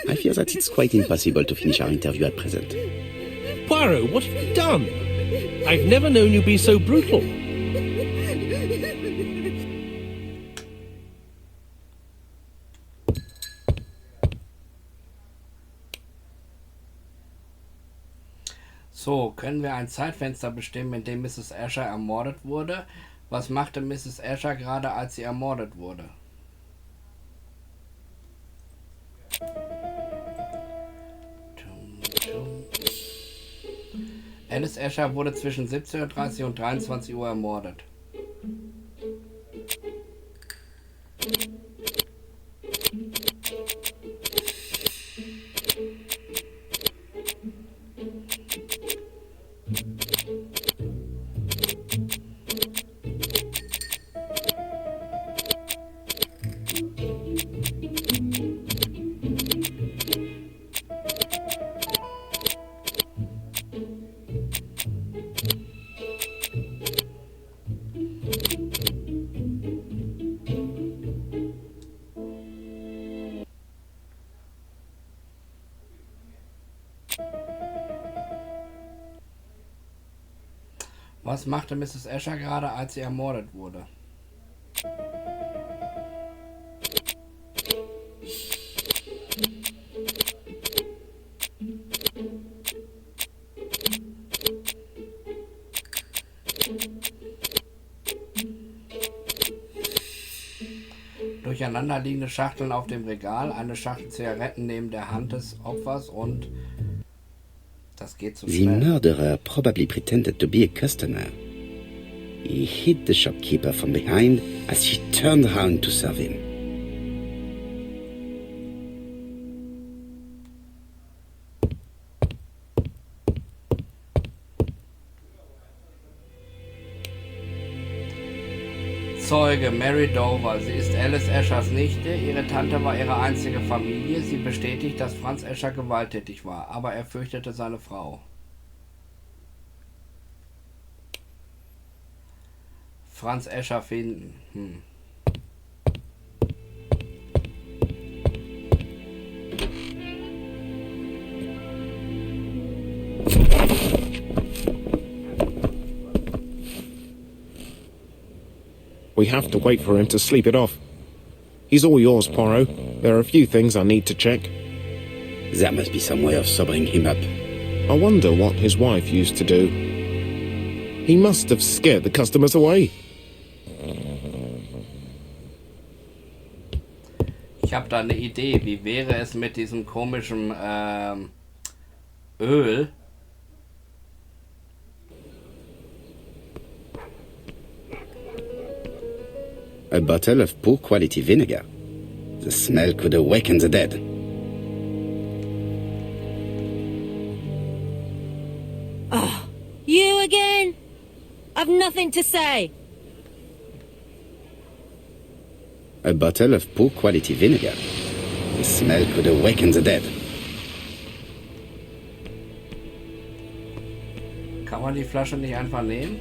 I fear that it's quite impossible to finish our interview at present. Poirot, what have you done? I've never known you be so brutal. So, können wir ein Zeitfenster bestimmen, in dem Mrs. Asher ermordet wurde? Was machte Mrs. Asher gerade, als sie ermordet wurde? Alice Asher wurde zwischen 17:30 und 23 Uhr ermordet. Was machte Mrs. Asher gerade, als sie ermordet wurde? Durcheinander liegende Schachteln auf dem Regal, eine Schachtel Zigaretten neben der Hand des Opfers und... Das geht zu The schnell. murderer probably pretended to be a customer. He hit the shopkeeper from behind as she turned around to serve him. Zeuge Mary Dover. Sie ist Alice Ashers Nichte. Ihre Tante war ihre einzige Familie. Sie bestätigt, dass Franz Asher gewalttätig war, aber er fürchtete seine Frau. Franz Asher finden. We have to wait for him to sleep it off. He's all yours, Poirot. There are a few things I need to check. There must be some way of sobering him up. I wonder what his wife used to do. He must have scared the customers away. Ich habe da eine Idee. Wie wäre es mit diesem komischen Öl? A bottle of poor quality vinegar. The smell could awaken the dead. Oh, you again? I've nothing to say. A bottle of poor quality vinegar. The smell could awaken the dead. Kann man die Flasche nicht einfach nehmen?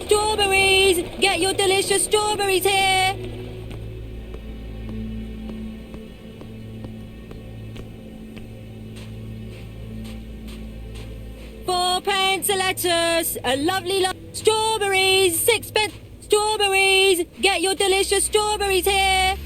Strawberries! Get your delicious strawberries here! For Sixpence a lettuce, a lovely strawberries, sixpence strawberries. Get your delicious strawberries here.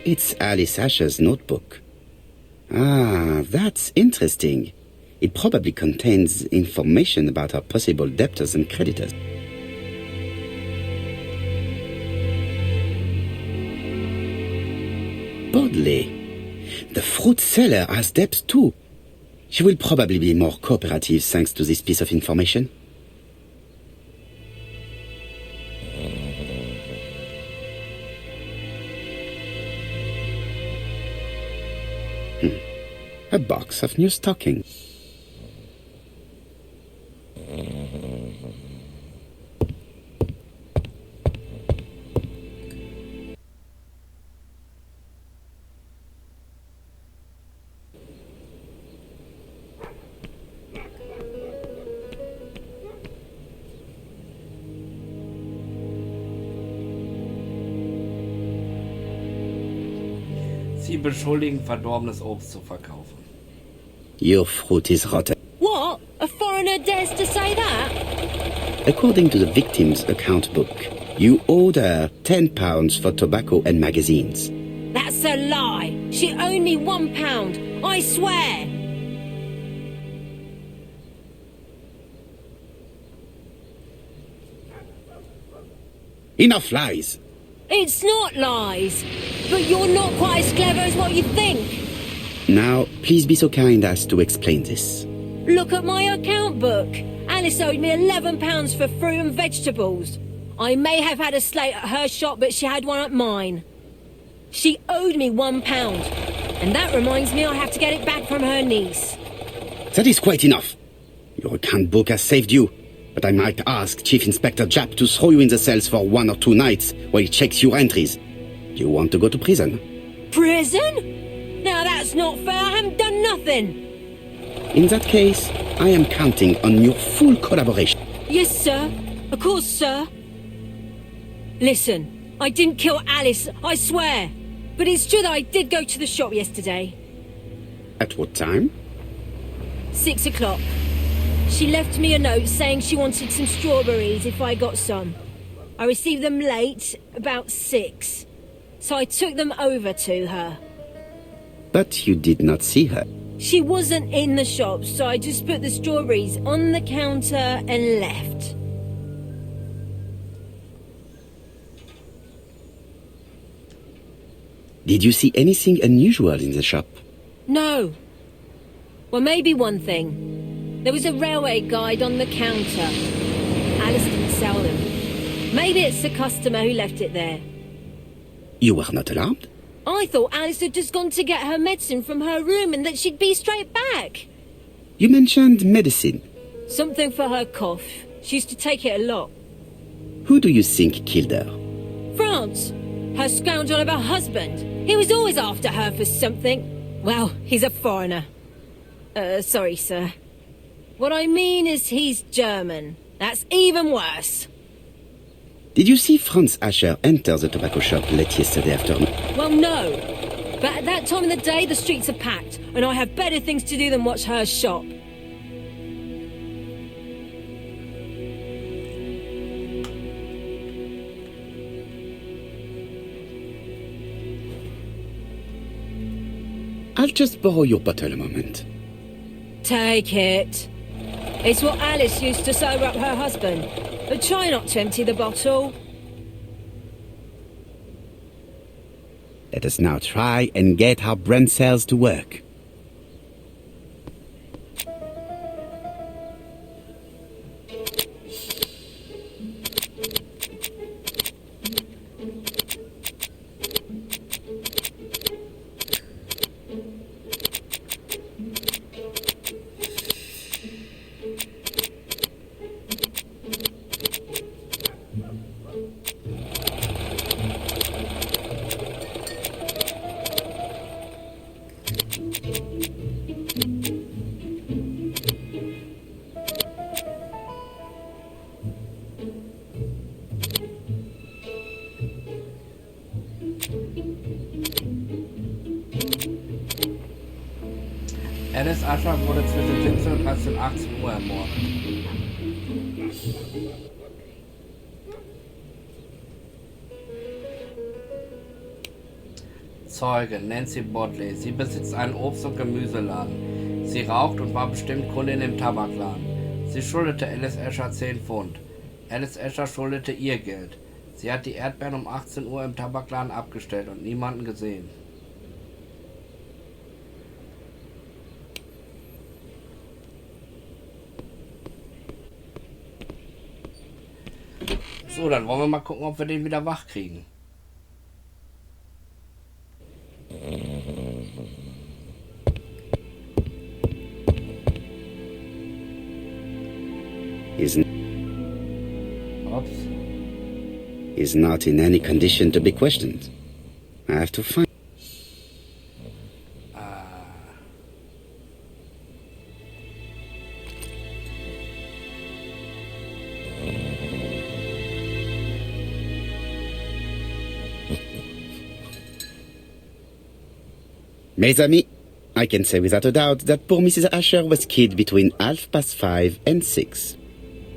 It's Alice Asher's notebook. Ah, that's interesting. It probably contains information about her possible debtors and creditors. Bodley. The fruit seller has debts too. She will probably be more cooperative thanks to this piece of information. A box of new stockings. Sie beschuldigen, verdorbenes Obst zu verkaufen. Your fruit is rotten. What? A foreigner dares to say that? According to the victim's account book, you owed her £10 for tobacco and magazines. That's a lie. She owed me £1. I swear. Enough lies! It's not lies. But you're not quite as clever as what you think. Now, please be so kind as to explain this. Look at my account book. Alice owed me £11 for fruit and vegetables. I may have had a slate at her shop, but she had one at mine. She owed me £1. And that reminds me I have to get it back from her niece. That is quite enough. Your account book has saved you, but I might ask Chief Inspector Japp to throw you in the cells for 1 or 2 nights while he checks your entries. Do you want to go to prison? Prison? Now that's not fair. I haven't done nothing. In that case, I am counting on your full collaboration. Yes, sir. Of course, sir. Listen, I didn't kill Alice, I swear. But it's true that I did go to the shop yesterday. At what time? 6 o'clock. She left me a note saying she wanted some strawberries if I got some. I received them late, about 6. So I took them over to her. But you did not see her. She wasn't in the shop, so I just put the strawberries on the counter and left. Did you see anything unusual in the shop? No. Well, maybe one thing. There was a railway guide on the counter. Alice didn't sell them. Maybe it's the customer who left it there. You were not alarmed? I thought Alice had just gone to get her medicine from her room and that she'd be straight back. You mentioned medicine. Something for her cough. She used to take it a lot. Who do you think killed her? France. Her scoundrel of a husband. He was always after her for something. Well, he's a foreigner. Sorry, sir. What I mean is he's German. That's even worse. Did you see Franz Asher enter the tobacco shop late yesterday afternoon? Well, no. But at that time of the day, the streets are packed, and I have better things to do than watch her shop. I'll just borrow your bottle a moment. Take it. It's what Alice used to sober up her husband. But try not to empty the bottle. Let us now try and get our brain cells to work. Alice Usher wurde zwischen 17 und 18 Uhr ermordet. Zeuge Nancy Bodley. Sie besitzt einen Obst- und Gemüseladen. Sie raucht und war bestimmt Kundin im Tabakladen. Sie schuldete Alice Asher 10 Pfund. Alice Asher schuldete ihr Geld. Sie hat die Erdbeeren um 18 Uhr im Tabakladen abgestellt und niemanden gesehen. So, dann wollen wir mal gucken, ob wir den wieder wach kriegen. Is not in any condition to be questioned. I have to find. Mes amis, I can say without a doubt that poor Mrs. Asher was killed between 5:30 and 6.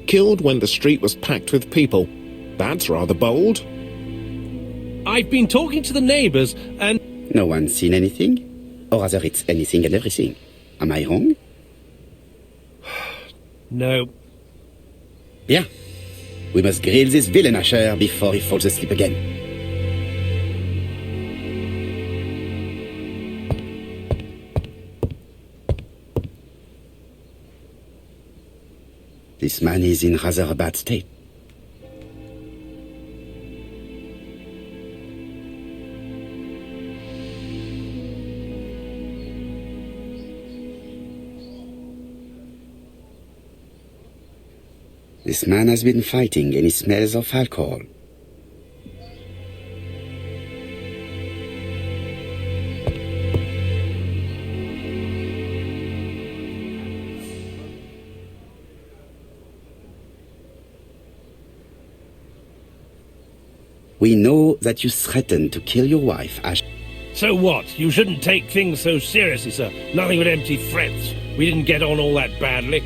Killed when the street was packed with people. That's rather bold. I've been talking to the neighbours and... No one's seen anything? Or rather it's anything and everything. Am I wrong? No. Bien. We must grill this villain Asher before he falls asleep again. This man is in rather a bad state. This man has been fighting and he smells of alcohol. We know that you threatened to kill your wife, Ash. So what? You shouldn't take things so seriously, sir. Nothing but empty threats. We didn't get on all that badly.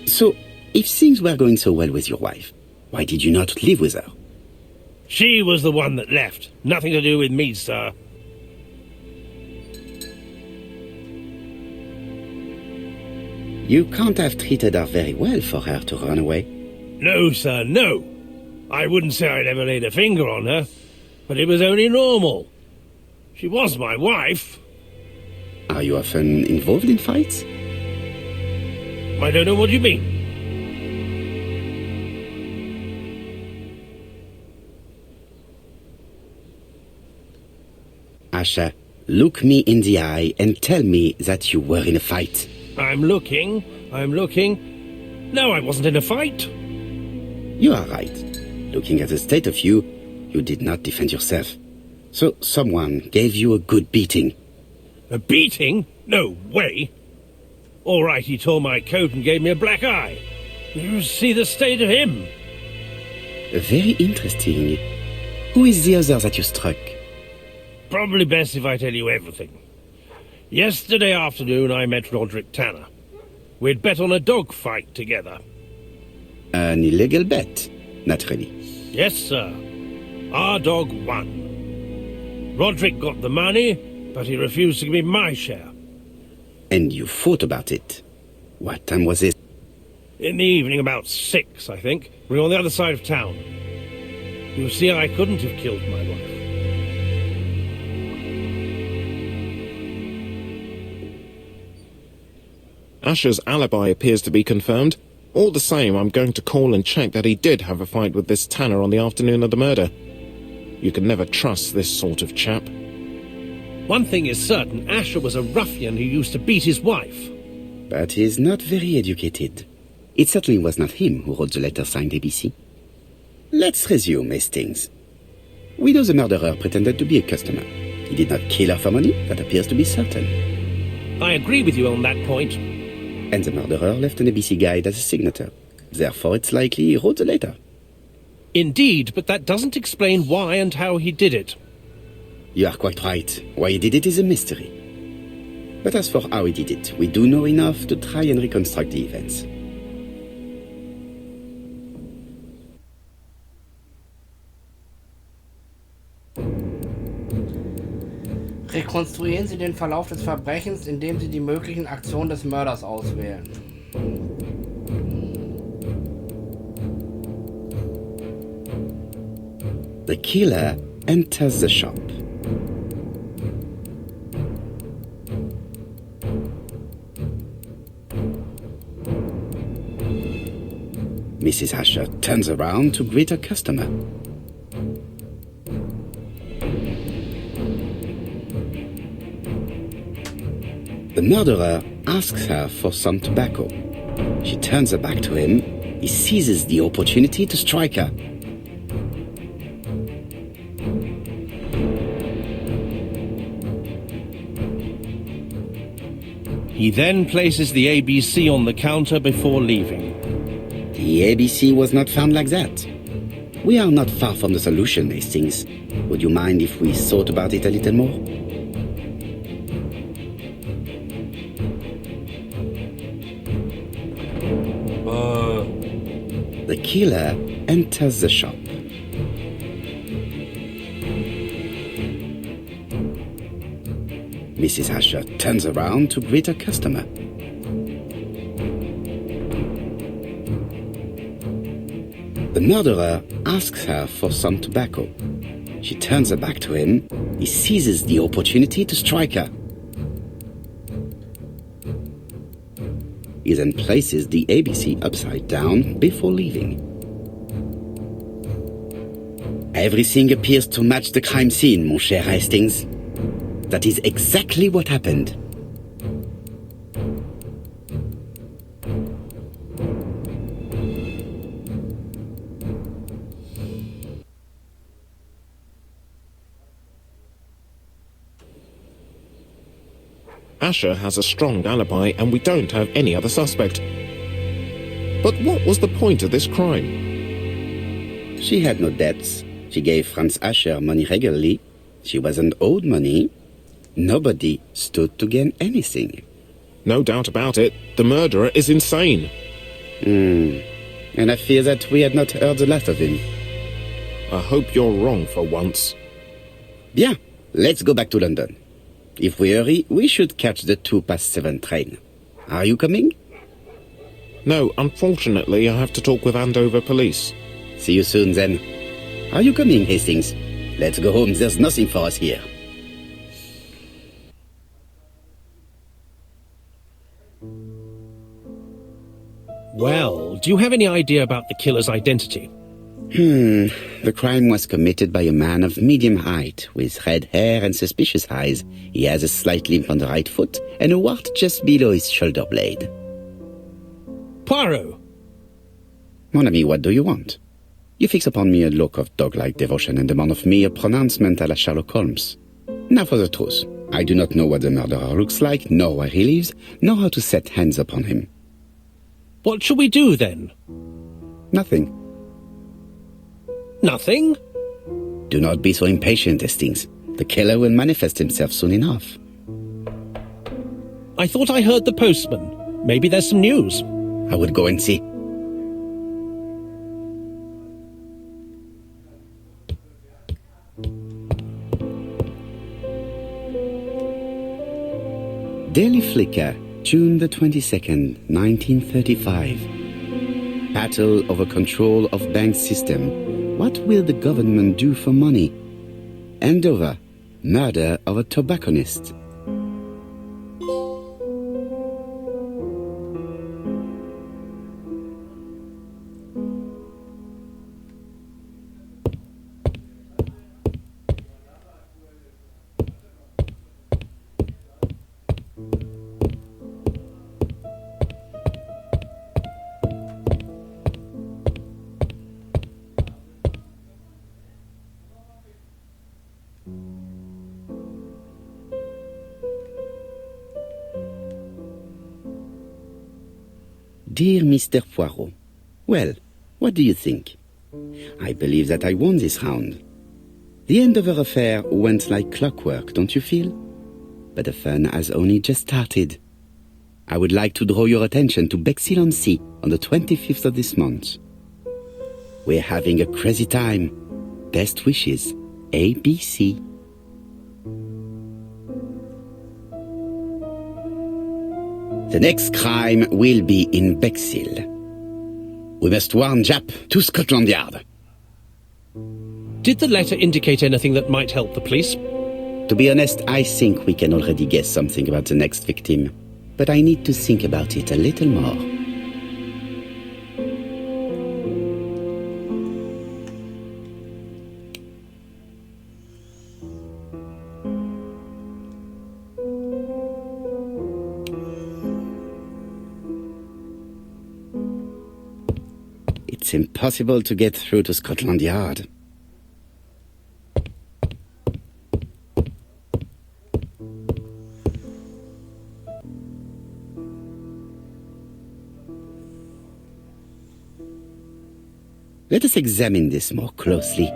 So, if things were going so well with your wife, why did you not live with her? She was the one that left. Nothing to do with me, sir. You can't have treated her very well for her to run away. No, sir, no. I wouldn't say I'd ever laid a finger on her, but it was only normal. She was my wife. Are you often involved in fights? I don't know what you mean. Asha, look me in the eye and tell me that you were in a fight. I'm looking. No, I wasn't in a fight. You are right. Looking at the state of you, you did not defend yourself. So someone gave you a good beating. A beating? No way. All right, he tore my coat and gave me a black eye. You see the state of him. Very interesting. Who is the other that you struck? Probably best if I tell you everything. Yesterday afternoon I met Roderick Tanner. We'd bet on a dog fight together. An illegal bet, naturally. Yes, sir. Our dog won. Roderick got the money, but he refused to give me my share. And you fought about it. What time was it? In the evening, about 6, I think. We were on the other side of town. You see, I couldn't have killed my wife. Asher's alibi appears to be confirmed. All the same, I'm going to call and check that he did have a fight with this Tanner on the afternoon of the murder. You can never trust this sort of chap. One thing is certain, Asher was a ruffian who used to beat his wife. But he is not very educated. It certainly was not him who wrote the letter signed ABC. Let's resume, Hastings. We know the murderer pretended to be a customer. He did not kill her for money, that appears to be certain. I agree with you on that point. And the murderer left an ABC guide as a signature. Therefore, it's likely he wrote the letter. Indeed, but that doesn't explain why and how he did it. You are quite right. Why he did it is a mystery. But as for how he did it, we do know enough to try and reconstruct the events. Rekonstruieren Sie den Verlauf des Verbrechens, indem Sie die möglichen Aktionen des Mörders auswählen. The killer enters the shop. Mrs. Asher turns around to greet a customer. The murderer asks her for some tobacco. She turns her back to him. He seizes the opportunity to strike her. He then places the ABC on the counter before leaving. The ABC was not found like that. We are not far from the solution, Hastings. Would you mind if we thought about it a little more? The killer enters the shop. Mrs. Asher turns around to greet a customer. The murderer asks her for some tobacco. She turns her back to him. He seizes the opportunity to strike her. He then places the ABC upside down before leaving. Everything appears to match the crime scene, mon cher Hastings. That is exactly what happened. Asher has a strong alibi and we don't have any other suspect. But what was the point of this crime? She had no debts. She gave Franz Asher money regularly. She wasn't owed money. Nobody stood to gain anything. No doubt about it, the murderer is insane. And I fear that we had not heard the last of him. I hope you're wrong for once. Bien, let's go back to London. If we hurry, we should catch the 7:02 train. Are you coming? No, unfortunately, I have to talk with Andover police. See you soon, then. Are you coming, Hastings? Let's go home. There's nothing for us here. Well, do you have any idea about the killer's identity? The crime was committed by a man of medium height, with red hair and suspicious eyes. He has a slight limp on the right foot and a wart just below his shoulder blade. Poirot! Mon ami, what do you want? You fix upon me a look of dog-like devotion and demand of me a pronouncement à la Sherlock Holmes. Now for the truth. I do not know what the murderer looks like, nor where he lives, nor how to set hands upon him. What shall we do, then? Nothing. Nothing? Do not be so impatient, Hastings. The killer will manifest himself soon enough. I thought I heard the postman. Maybe there's some news. I would go and see. Daily Flicker, June the 22nd, 1935. Battle over control of bank system. What will the government do for money? Andover, murder of a tobacconist. Dear Mr. Poirot, well, what do you think? I believe that I won this round. The Andover affair went like clockwork, don't you feel? but the fun has only just started. I would like to draw your attention to Bexhill-on-Sea on the 25th of this month. We're having a crazy time. Best wishes, ABC. The next crime will be in Bexhill. We must warn Jap to Scotland Yard. Did the letter indicate anything that might help the police? To be honest, I think we can already guess something about the next victim. But I need to think about it a little more. It's impossible to get through to Scotland Yard. Let us examine this more closely.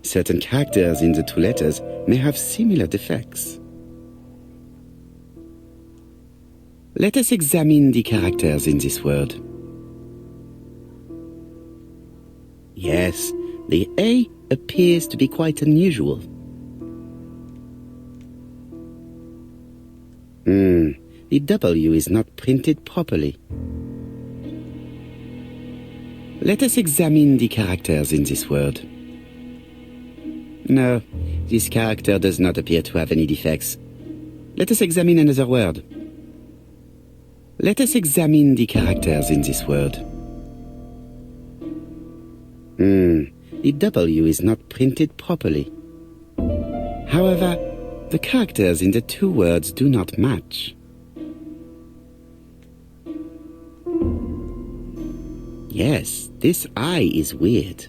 Certain characters in the two letters may have similar defects. Let us examine the characters in this word. Yes, the A appears to be quite unusual. The W is not printed properly. Let us examine the characters in this word. No, this character does not appear to have any defects. Let us examine another word. Let us examine the characters in this word. The W is not printed properly. However, the characters in the two words do not match. Yes, this I is weird.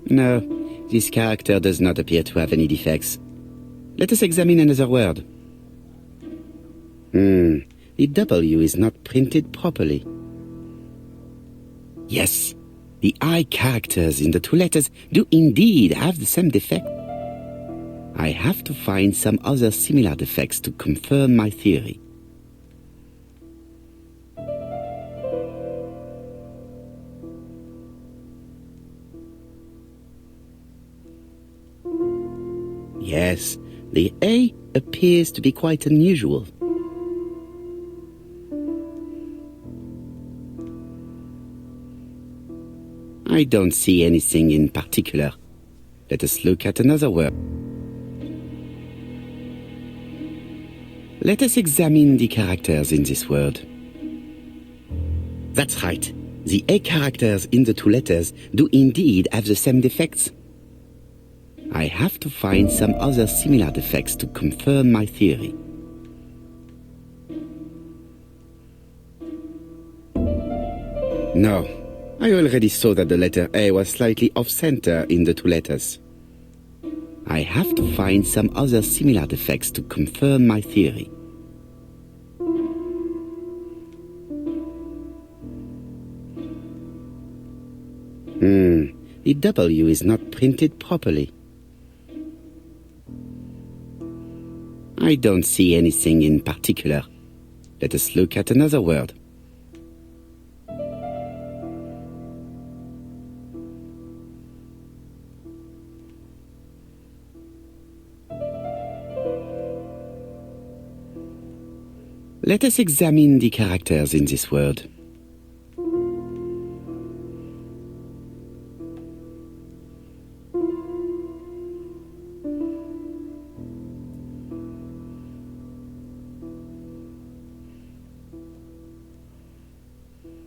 No, this character does not appear to have any defects. Let us examine another word. The W is not printed properly. Yes, the I characters in the two letters do indeed have the same defect. I have to find some other similar defects to confirm my theory. Yes, the A appears to be quite unusual. I don't see anything in particular. Let us look at another word. Let us examine the characters in this word. That's right. The A characters in the two letters do indeed have the same defects. I have to find some other similar defects to confirm my theory. No, I already saw that the letter A was slightly off-center in the two letters. I have to find some other similar defects to confirm my theory. The W is not printed properly. I don't see anything in particular. Let us look at another word. Let us examine the characters in this word.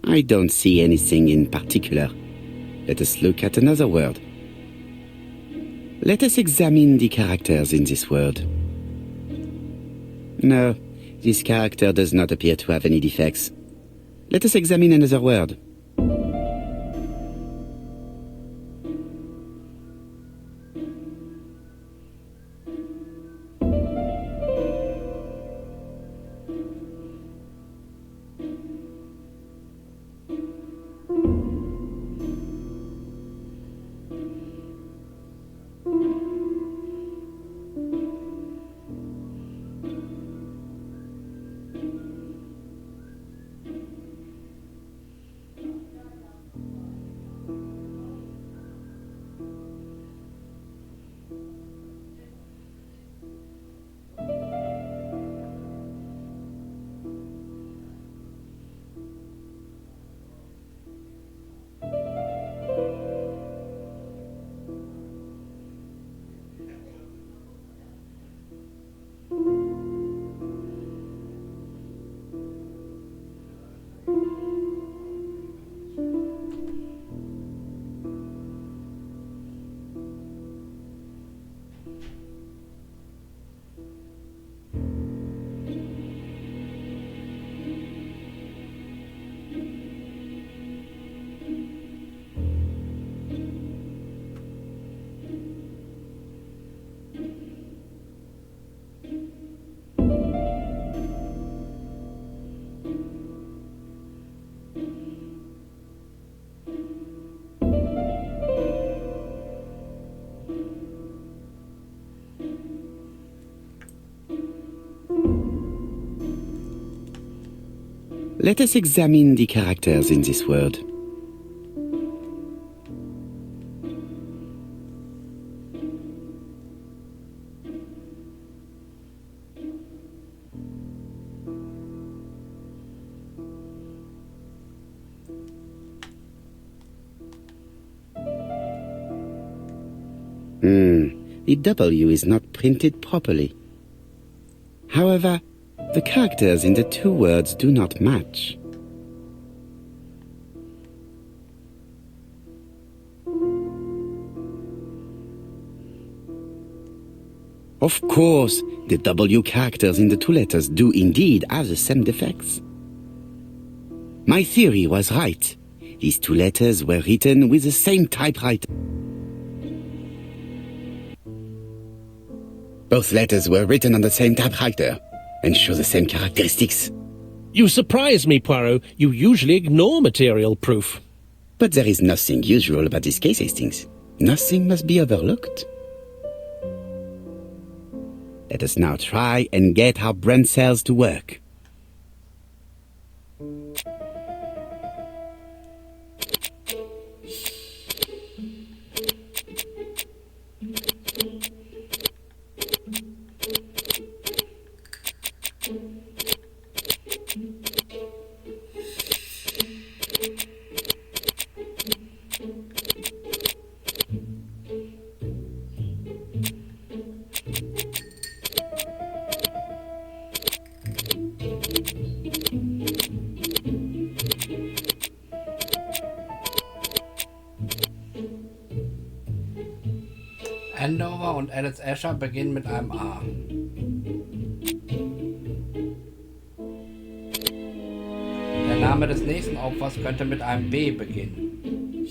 I don't see anything in particular. Let us look at another word. Let us examine the characters in this word. No, this character does not appear to have any defects. Let us examine another word. Let us examine the characters in this word. The W is not printed properly. However, the characters in the two words do not match. Of course, the W characters in the two letters do indeed have the same defects. My theory was right. These two letters were written with the same typewriter. Both letters were written on the same typewriter and show the same characteristics. You surprise me, Poirot. You usually ignore material proof. But there is nothing usual about this case, Hastings. Nothing must be overlooked. Let us now try and get our brain cells to work. Andover und Alice Asher beginnen mit einem A. Der Name des nächsten Opfers könnte mit einem B beginnen.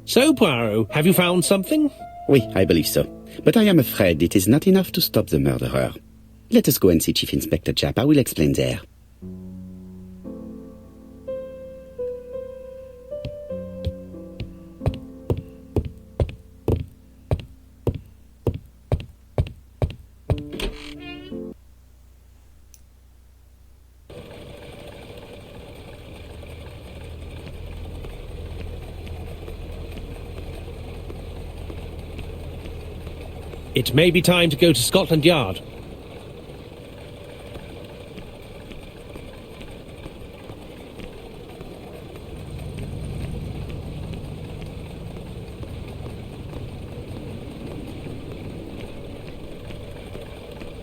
So, Poirot, have you found something? Oui, I believe so. But I am afraid it is not enough to stop the murderer. Let us go and see Chief Inspector Japp. I will explain there. It may be time to go to Scotland Yard.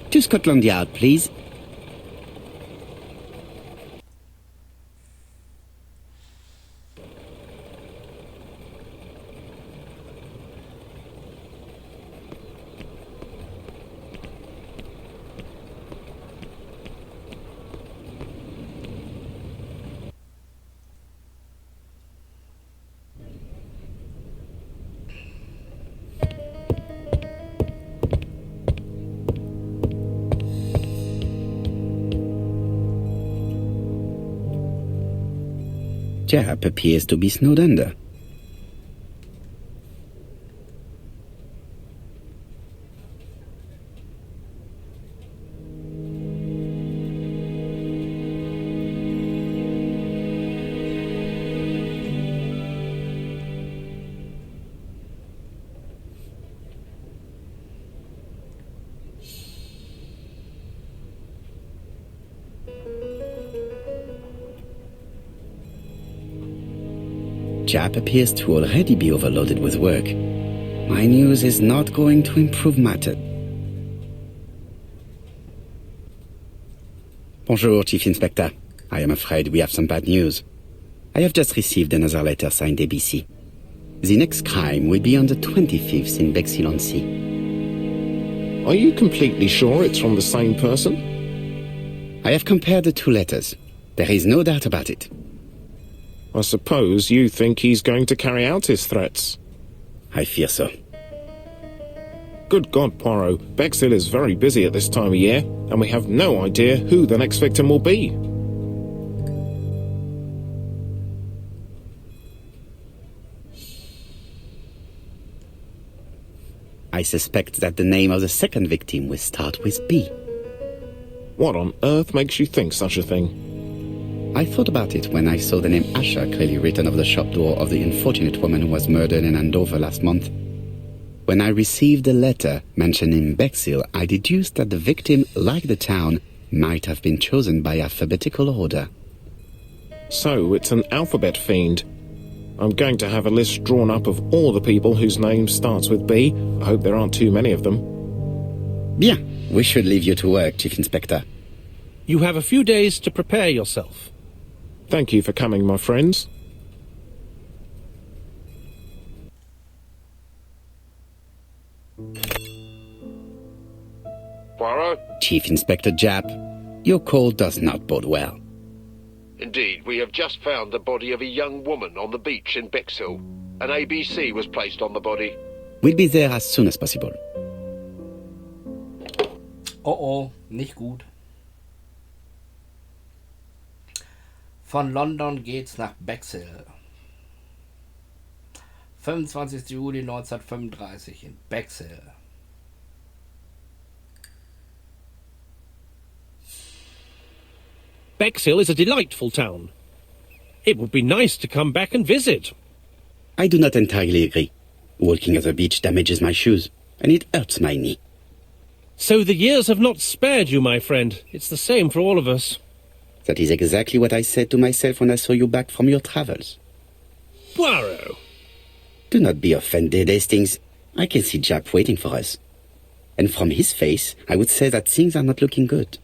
To Scotland Yard, please. Japp appears to be snowed under. Japp appears to already be overloaded with work. My news is not going to improve matters. Bonjour, Chief Inspector. I am afraid we have some bad news. I have just received another letter signed ABC. The next crime will be on the 25th in Bexhill-on-Sea. Are you completely sure it's from the same person? I have compared the two letters. There is no doubt about it. I suppose you think he's going to carry out his threats. I fear so. Good God, Poirot. Bexhill is very busy at this time of year, and we have no idea who the next victim will be. I suspect that the name of the second victim will start with B. What on earth makes you think such a thing? I thought about it when I saw the name Asher clearly written over the shop door of the unfortunate woman who was murdered in Andover last month. When I received a letter mentioning Bexhill, I deduced that the victim, like the town, might have been chosen by alphabetical order. So it's an alphabet fiend. I'm going to have a list drawn up of all the people whose name starts with B. I hope there aren't too many of them. Bien, we should leave you to work, Chief Inspector. You have a few days to prepare yourself. Thank you for coming, my friends. Poirot? Chief Inspector Japp, your call does not bode well. Indeed, we have just found the body of a young woman on the beach in Bexhill. An ABC was placed on the body. We'll be there as soon as possible. Oh oh, nicht gut. Von London geht's nach Bexhill. 25. Juli 1935 in Bexhill. Bexhill is a delightful town. It would be nice to come back and visit. I do not entirely agree. Walking at the beach damages my shoes, and it hurts my knee. So the years have not spared you, my friend. It's the same for all of us. That is exactly what I said to myself when I saw you back from your travels. Poirot! Do not be offended, Hastings. I can see Japp waiting for us. And from his face, I would say that things are not looking good.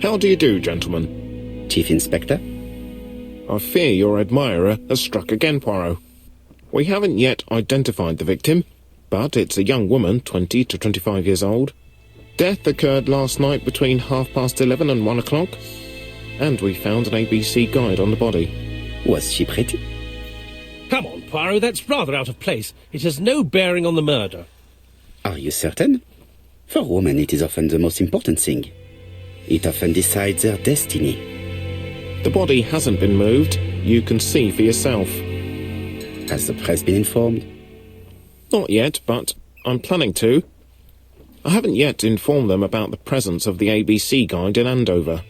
How do you do, gentlemen? Chief Inspector? I fear your admirer has struck again, Poirot. We haven't yet identified the victim, but it's a young woman, 20 to 25 years old. Death occurred last night between 11:30 and 1 o'clock, and we found an ABC guide on the body. Was she pretty? Come on, Poirot, that's rather out of place. It has no bearing on the murder. Are you certain? For women, it is often the most important thing. It often decides their destiny. The body hasn't been moved. You can see for yourself. Has the press been informed? Not yet, but I'm planning to. I haven't yet informed them about the presence of the ABC guide in Andover.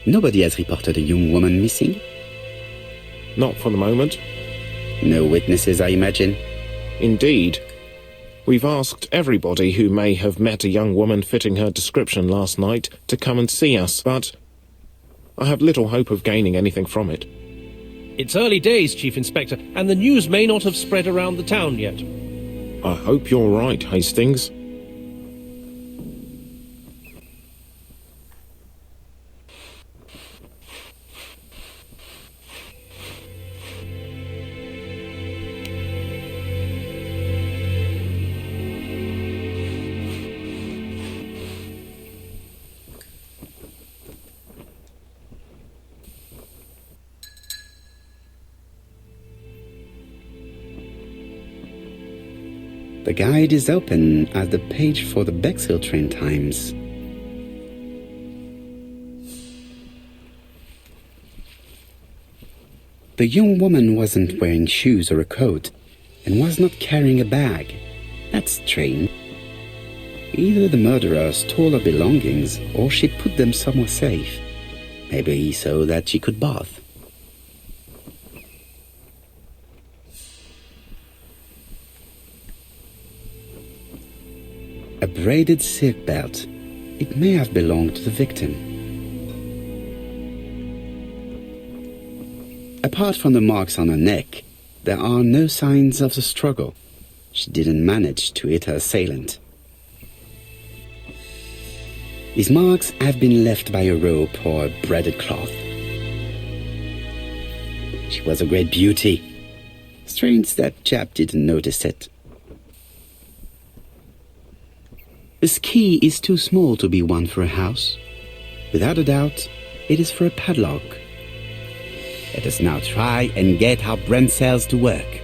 Nobody has reported a young woman missing? Not for the moment. No witnesses, I imagine. Indeed. We've asked everybody who may have met a young woman fitting her description last night to come and see us, but I have little hope of gaining anything from it. It's early days, Chief Inspector, and the news may not have spread around the town yet. I hope you're right, Hastings. The guide is open at the page for the Bexhill train times. The young woman wasn't wearing shoes or a coat, and was not carrying a bag. That's strange. Either the murderer stole her belongings, or she put them somewhere safe. Maybe so that she could bath. A braided silk belt. It may have belonged to the victim. Apart from the marks on her neck, there are no signs of the struggle. She didn't manage to hit her assailant. These marks have been left by a rope or a braided cloth. She was a great beauty. Strange that Japp didn't notice it. This key is too small to be one for a house. Without a doubt, it is for a padlock. Let us now try and get our brain cells to work.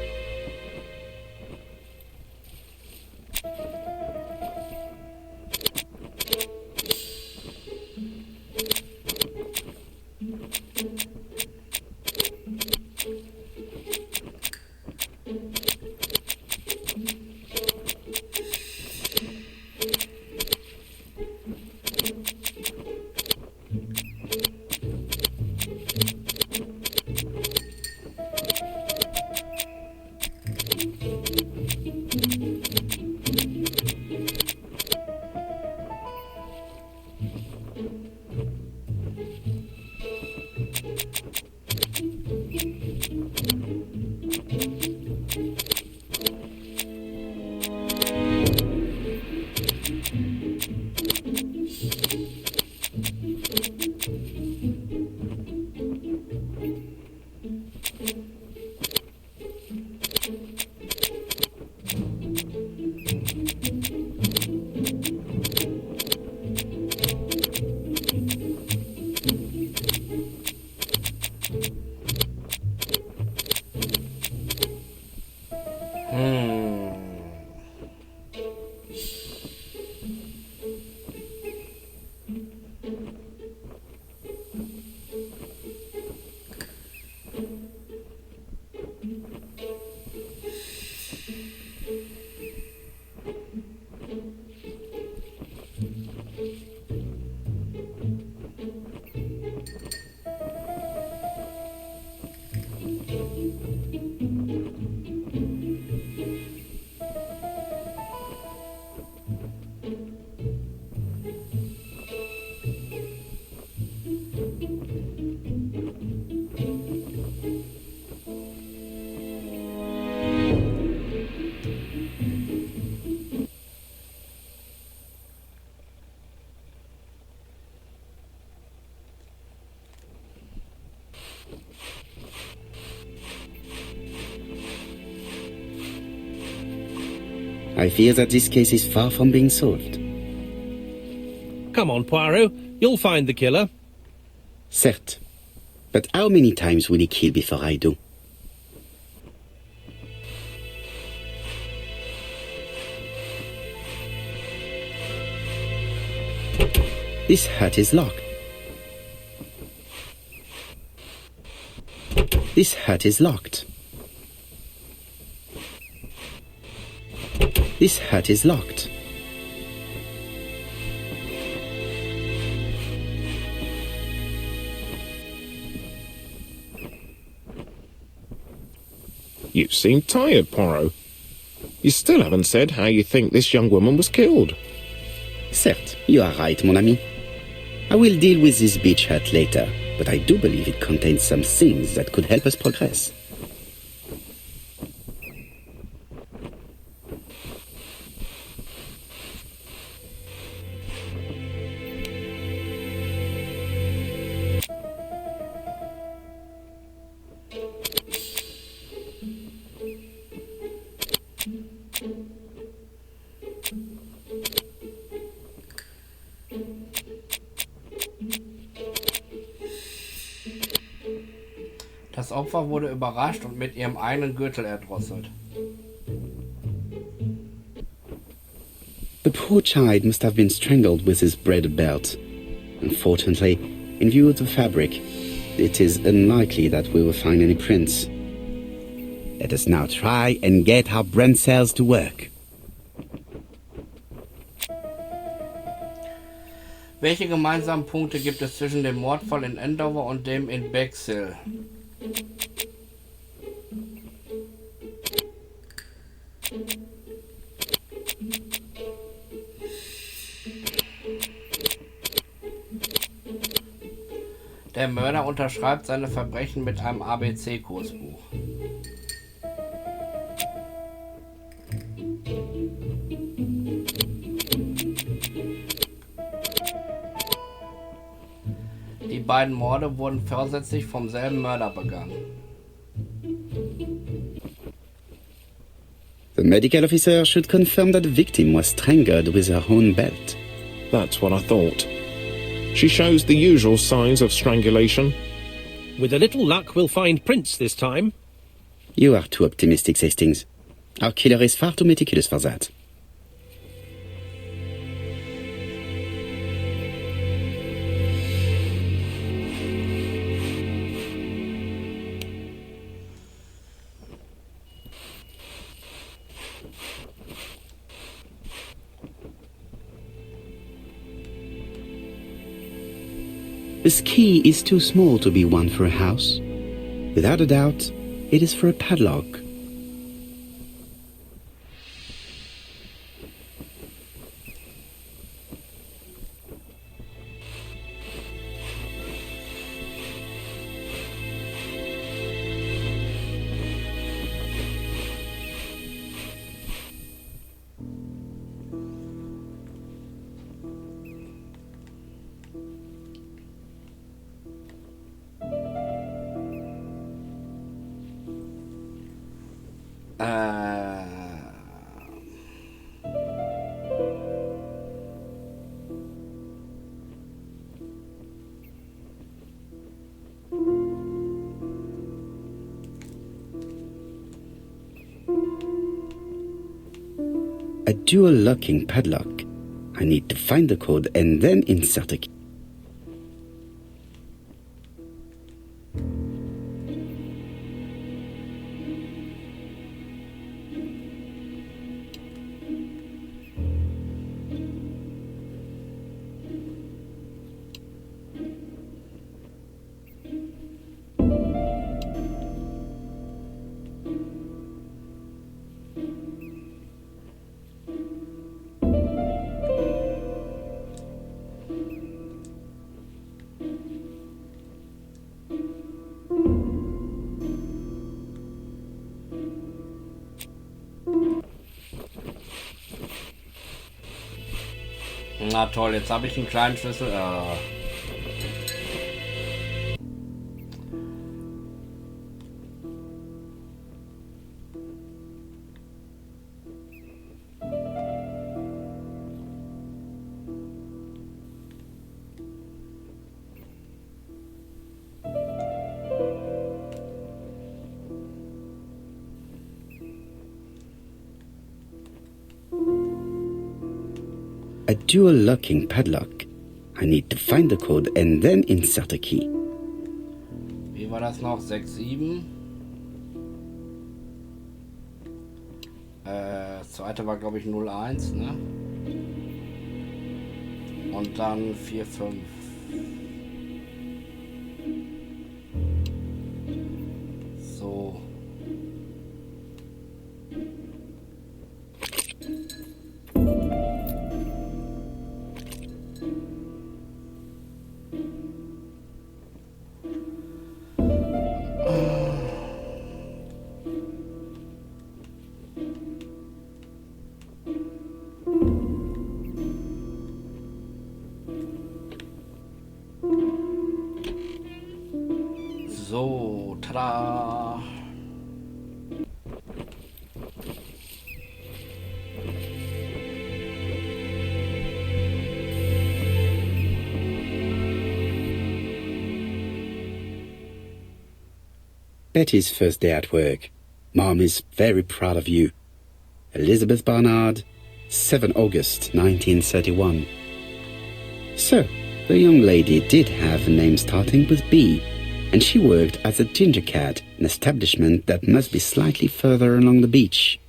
I fear that this case is far from being solved. Come on, Poirot. You'll find the killer. Certes. But how many times will he kill before I do? This hut is locked. This hut is locked. This hut is locked. You seem tired, Poirot. You still haven't said how you think this young woman was killed. Certes, you are right, mon ami. I will deal with this beach hut later, but I do believe it contains some things that could help us progress. Das Opfer wurde überrascht und mit ihrem eigenen Gürtel erdrosselt. The poor child must have been strangled with his braided belt. Unfortunately, in view of the fabric, it is unlikely that we will find any prints. Let us now try and get our brain cells to work. Welche gemeinsamen Punkte gibt es zwischen dem Mordfall in Andover und dem in Bexhill? Der Mörder unterschreibt seine Verbrechen mit einem ABC-Kursbuch. Die beiden Morde wurden vorsätzlich vom selben Mörder begangen. The medical officer should confirm that the victim was strangled with her own belt. That's what I thought. She shows the usual signs of strangulation. With a little luck, we'll find prints this time. You are too optimistic, Hastings. Our killer is far too meticulous for that. This key is too small to be one for a house. Without a doubt, it is for a padlock. A dual locking padlock. I need to find the code and then insert a key. Na toll, jetzt habe ich einen kleinen Schlüssel. A dual locking padlock. I need to find the code and then insert a key. Wie war das noch? 6, 7. Das zweite war, glaube ich, 0,1, ne? Und dann 4, 5. So. So, tada! Betty's first day at work. Mom is very proud of you. Elizabeth Barnard, 7 August 1931. So, the young lady did have a name starting with B, and she worked as a ginger cat, an establishment that must be slightly further along the beach.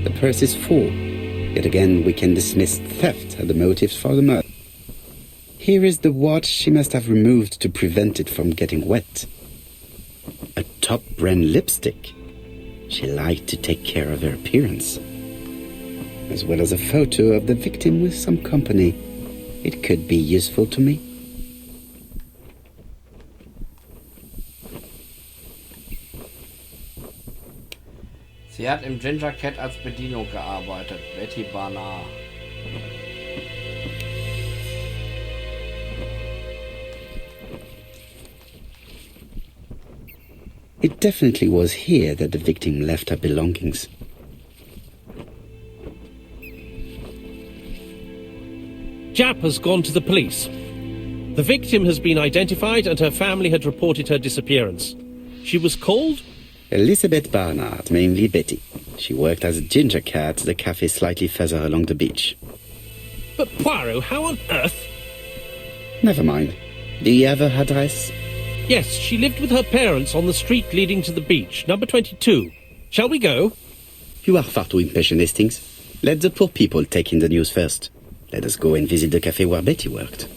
The purse is full. Yet again, we can dismiss theft as the motive for the murder. Here is the watch she must have removed to prevent it from getting wet. A top brand lipstick. She liked to take care of her appearance. As well as a photo of the victim with some company. It could be useful to me. Sie hat im Ginger Cat als Bedienung gearbeitet. Betty Barnard. It definitely was here that the victim left her belongings. Jap has gone to the police. The victim has been identified and her family had reported her disappearance. She was called Elizabeth Barnard, mainly Betty. She worked as a ginger cat at the cafe slightly further along the beach. But Poirot, how on earth? Never mind. Do you have her address? Yes, she lived with her parents on the street leading to the beach, number 22. Shall we go? You are far too impatient, Hastings. Let the poor people take in the news first. Let us go and visit the cafe where Betty worked.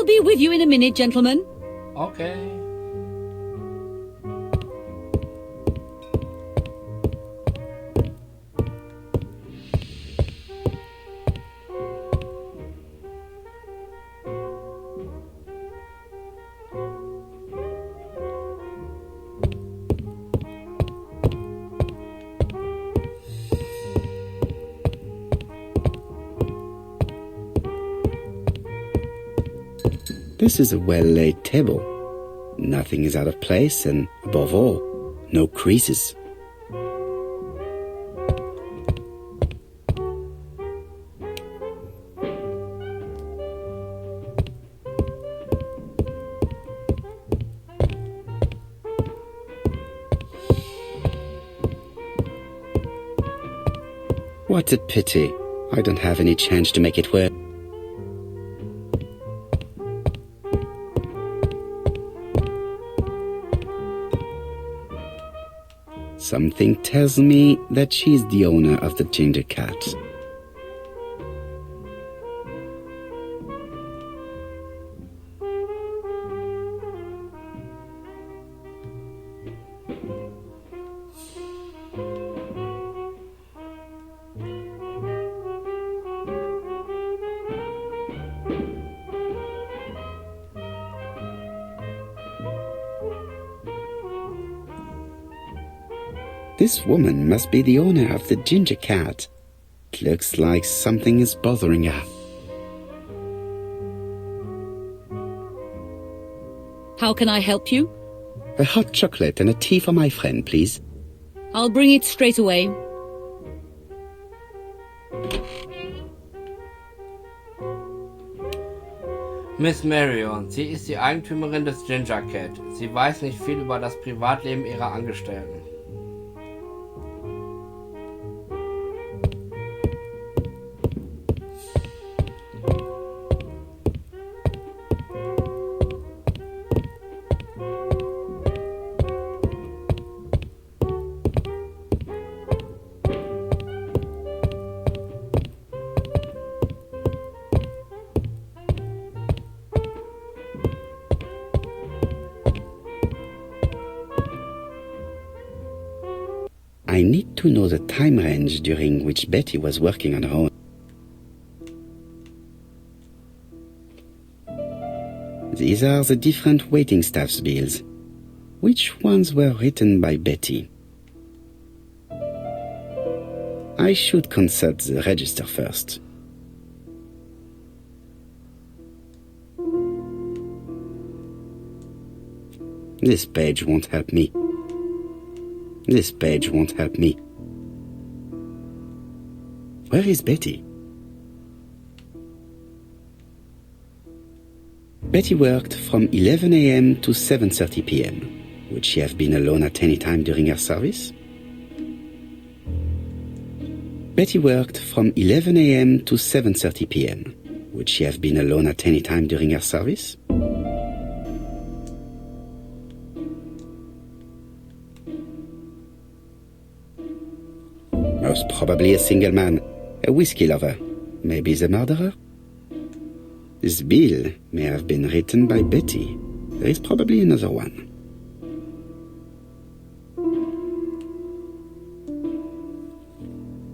be with you in a minute, gentlemen. Okay. This is a well-laid table. Nothing is out of place and, above all, no creases. What a pity. I don't have any change to make it work. Something tells me that she's the owner of the ginger cat. This woman must be the owner of the ginger cat. It looks like something is bothering her. How can I help you? A hot chocolate and a tea for my friend, please. I'll bring it straight away. Miss Marion, sie ist die Eigentümerin des Ginger Cat. Sie weiß nicht viel über das Privatleben ihrer Angestellten. I need to know the time range during which Betty was working on her own. These are the different waiting staff's bills. Which ones were written by Betty? I should consult the register first. This page won't help me. This page won't help me. Where is Betty? Betty worked from 11 a.m. to 7:30 p.m. Would she have been alone at any time during her service? Betty worked from 11 a.m. to 7:30 p.m. Would she have been alone at any time during her service? Most probably a single man, a whiskey lover, maybe the murderer. This bill may have been written by Betty. There is probably another one.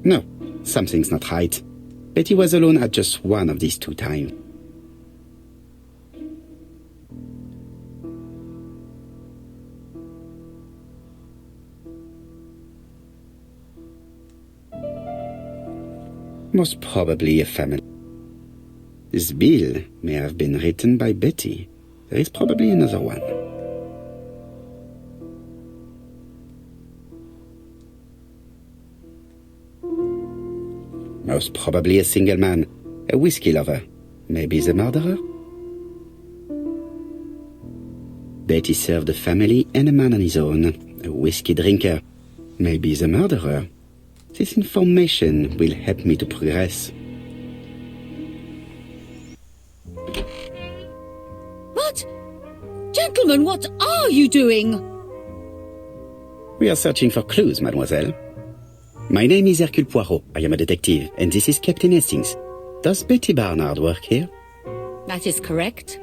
No, something's not right. Betty was alone at just one of these two times. Most probably a family. This bill may have been written by Betty. There is probably another one. Most probably a single man, a whiskey lover, maybe the murderer. Betty served a family and a man on his own, a whiskey drinker, maybe the murderer. This information will help me to progress. What? Gentlemen, what are you doing? We are searching for clues, mademoiselle. My name is Hercule Poirot. I am a detective, and this is Captain Hastings. Does Betty Barnard work here? That is correct.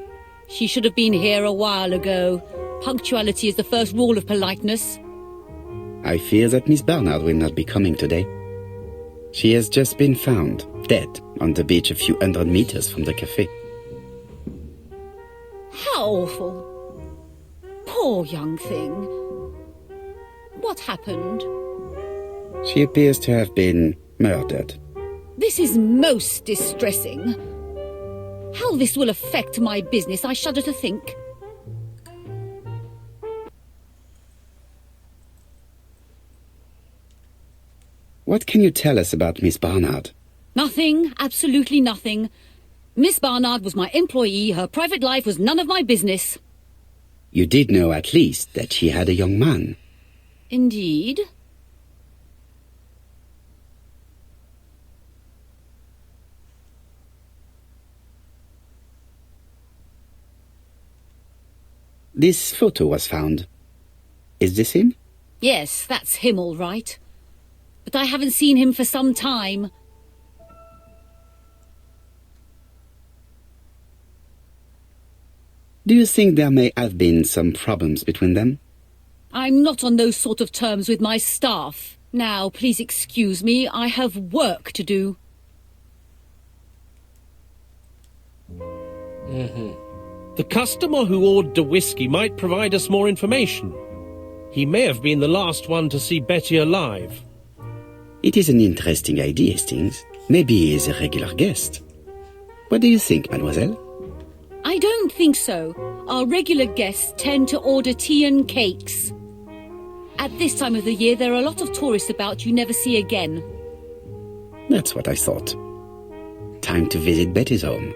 She should have been here a while ago. Punctuality is the first rule of politeness. I fear that Miss Barnard will not be coming today. She has just been found, dead, on the beach a few hundred meters from the cafe. How awful. Poor young thing. What happened? She appears to have been murdered. This is most distressing. How this will affect my business, I shudder to think. What can you tell us about Miss Barnard? Nothing, absolutely nothing. Miss Barnard was my employee. Her private life was none of my business. You did know at least that she had a young man. Indeed. This photo was found. Is this him? Yes, that's him all right. But I haven't seen him for some time. Do you think there may have been some problems between them? I'm not on those sort of terms with my staff. Now, please excuse me, I have work to do. The customer who ordered the whiskey might provide us more information. He may have been the last one to see Betty alive. It is an interesting idea, Hastings. Maybe he is a regular guest. What do you think, mademoiselle? I don't think so. Our regular guests tend to order tea and cakes. At this time of the year, there are a lot of tourists about you never see again. That's what I thought. Time to visit Betty's home.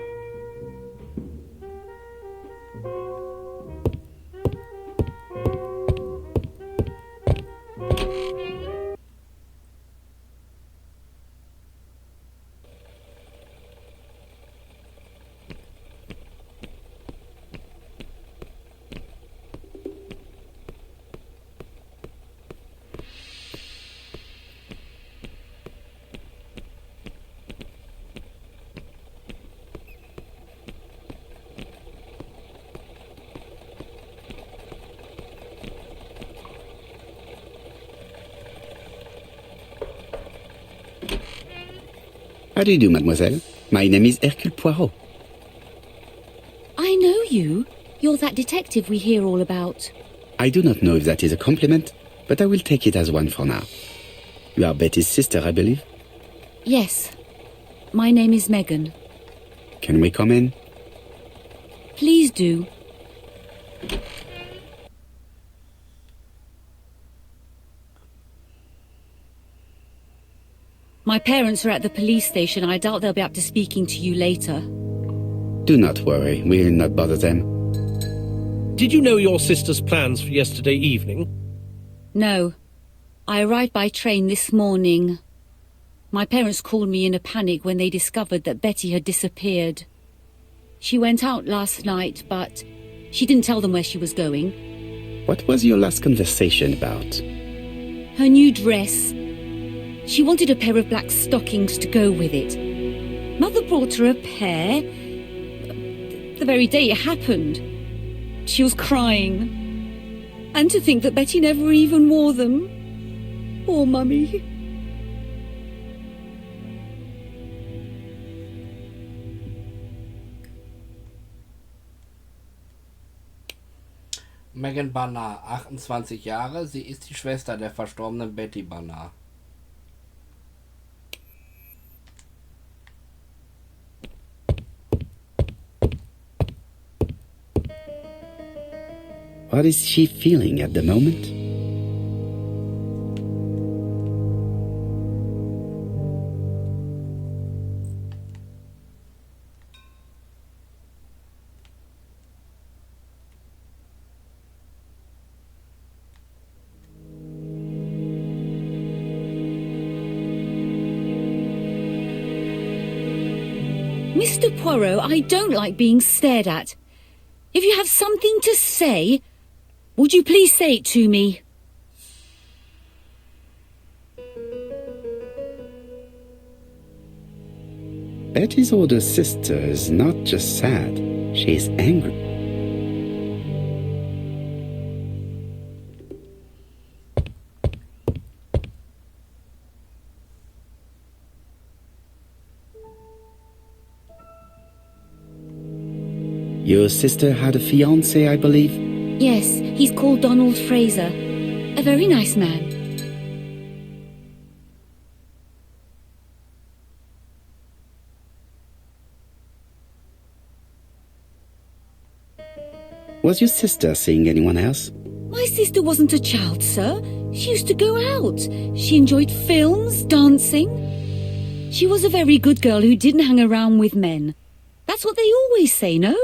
How do you do, mademoiselle? My name is Hercule Poirot. I know you. You're that detective we hear all about. I do not know if that is a compliment, but I will take it as one for now. You are Betty's sister, I believe? Yes. My name is Megan. Can we come in? Please do. My parents are at the police station. I doubt they'll be up to speaking to you later. Do not worry, we will not bother them. Did you know your sister's plans for yesterday evening? No. I arrived by train this morning. My parents called me in a panic when they discovered that Betty had disappeared. She went out last night, but she didn't tell them where she was going. What was your last conversation about? Her new dress. She wanted a pair of black stockings to go with it. Mother brought her a pair. The very day it happened. She was crying. And to think that Betty never even wore them. Poor Mummy. Megan Barnard, 28 Jahre. Sie ist die Schwester der verstorbenen Betty Barnard. What is she feeling at the moment? Mr. Poirot, I don't like being stared at. If you have something to say, would you please say it to me? Betty's older sister is not just sad, she is angry. Your sister had a fiancé, I believe? Yes, he's called Donald Fraser. A very nice man. Was your sister seeing anyone else? My sister wasn't a child, sir. She used to go out. She enjoyed films, dancing. She was a very good girl who didn't hang around with men. That's what they always say, no?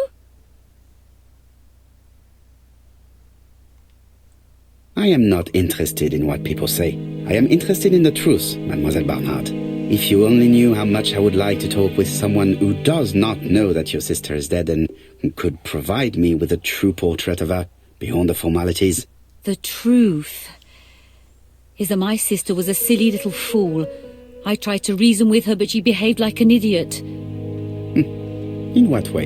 I am not interested in what people say. I am interested in the truth, Mademoiselle Barnard. If you only knew how much I would like to talk with someone who does not know that your sister is dead and who could provide me with a true portrait of her, beyond the formalities. The truth is that my sister was a silly little fool. I tried to reason with her, but she behaved like an idiot. In what way?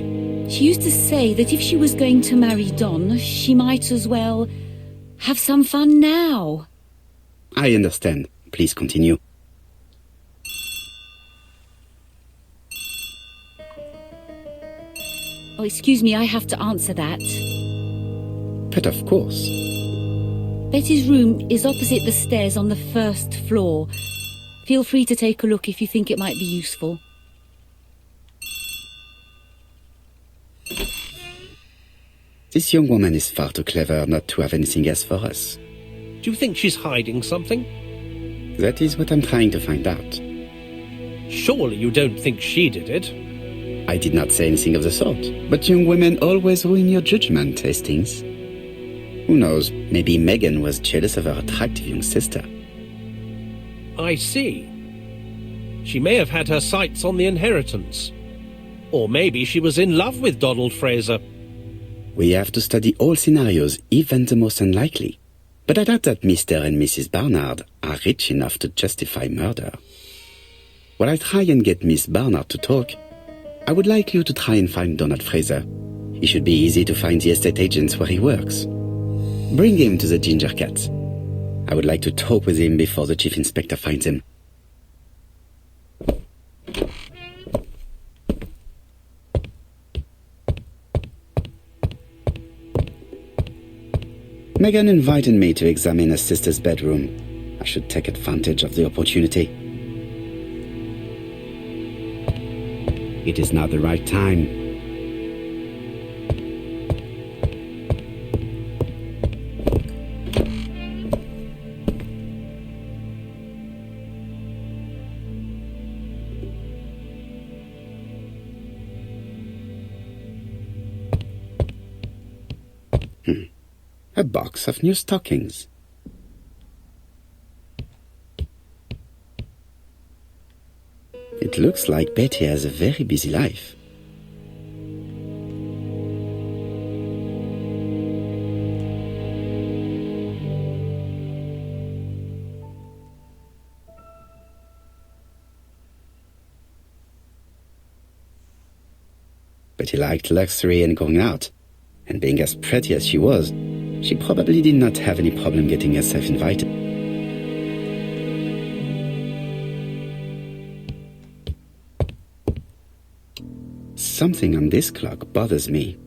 She used to say that if she was going to marry Don, she might as well have some fun now. I understand. Please continue. Oh, excuse me, I have to answer that. But of course. Betty's room is opposite the stairs on the first floor. Feel free to take a look if you think it might be useful. This young woman is far too clever not to have anything else for us. Do you think she's hiding something? That is what I'm trying to find out. Surely you don't think she did it? I did not say anything of the sort. But young women always ruin your judgment, Hastings. Who knows, maybe Megan was jealous of her attractive young sister. I see. She may have had her sights on the inheritance. Or maybe she was in love with Donald Fraser. We have to study all scenarios, even the most unlikely. But I doubt that Mr. and Mrs. Barnard are rich enough to justify murder. While I try and get Miss Barnard to talk, I would like you to try and find Donald Fraser. It should be easy to find the estate agents where he works. Bring him to the Ginger Cat. I would like to talk with him before the Chief Inspector finds him. Megan invited me to examine her sister's bedroom. I should take advantage of the opportunity. It is not the right time. A box of new stockings. It looks like Betty has a very busy life. Betty liked luxury and going out, and being as pretty as she was, she probably did not have any problem getting herself invited. Something on this clock bothers me.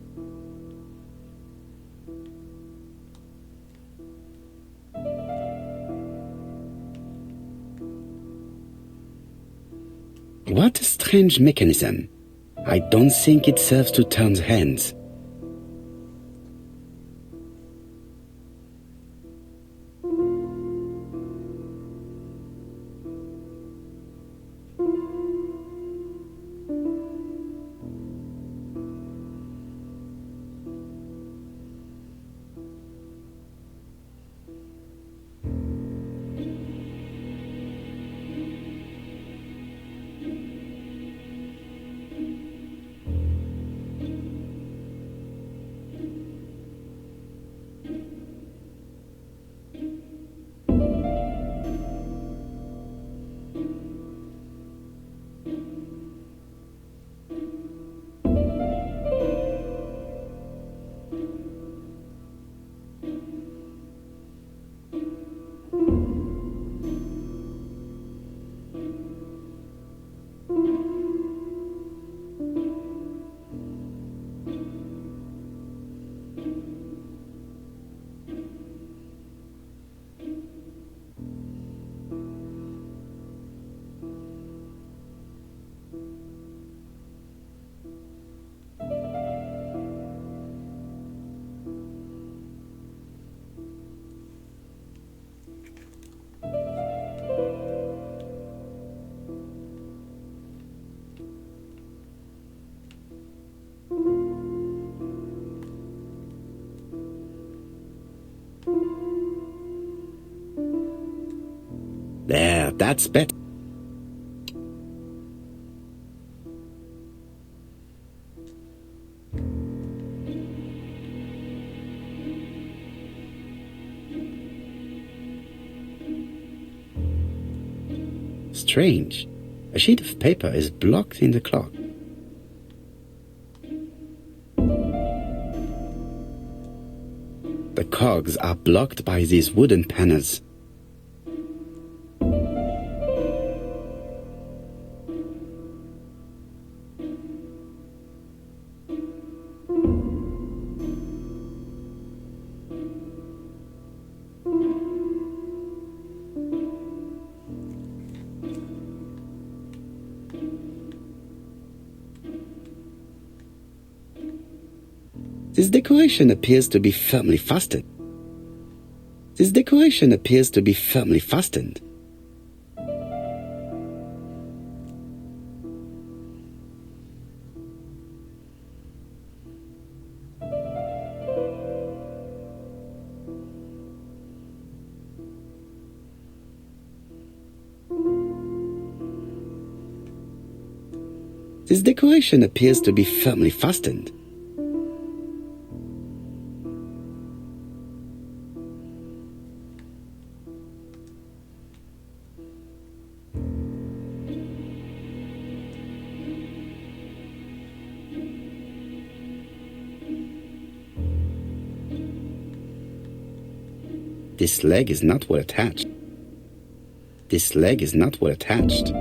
What a strange mechanism. I don't think it serves to turn the hands. There, that's better. Strange. A sheet of paper is blocked in the clock. The cogs are blocked by these wooden panels. This decoration appears to be firmly fastened. This decoration appears to be firmly fastened. This decoration appears to be firmly fastened. This leg is not well attached. This leg is not well attached.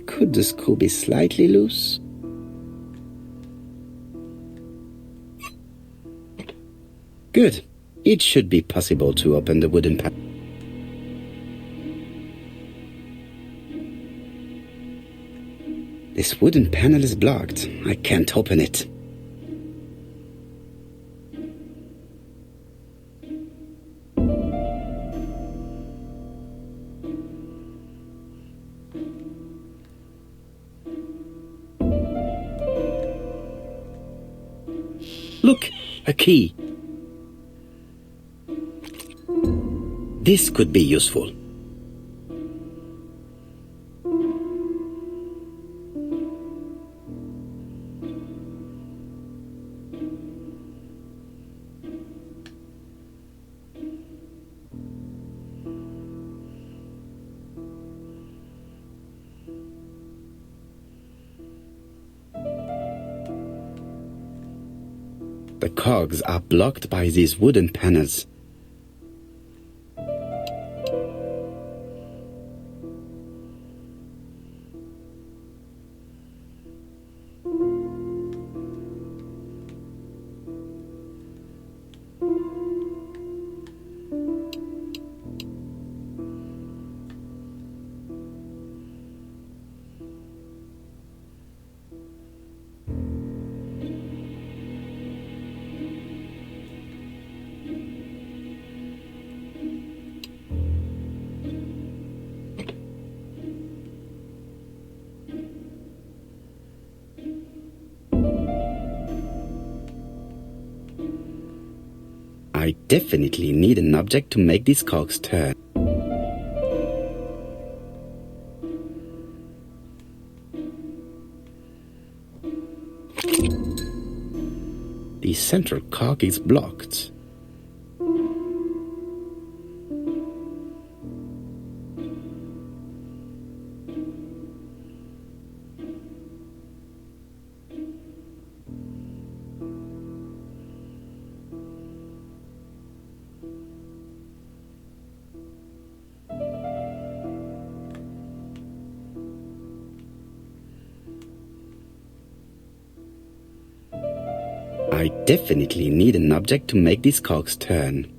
Could the screw be slightly loose? Good. It should be possible to open the wooden panel. This wooden panel is blocked. I can't open it. Look, a key. This could be useful. The cogs are blocked by these wooden panels. I definitely need an object to make these cogs turn. The central cog is blocked. I definitely need an object to make these corks turn.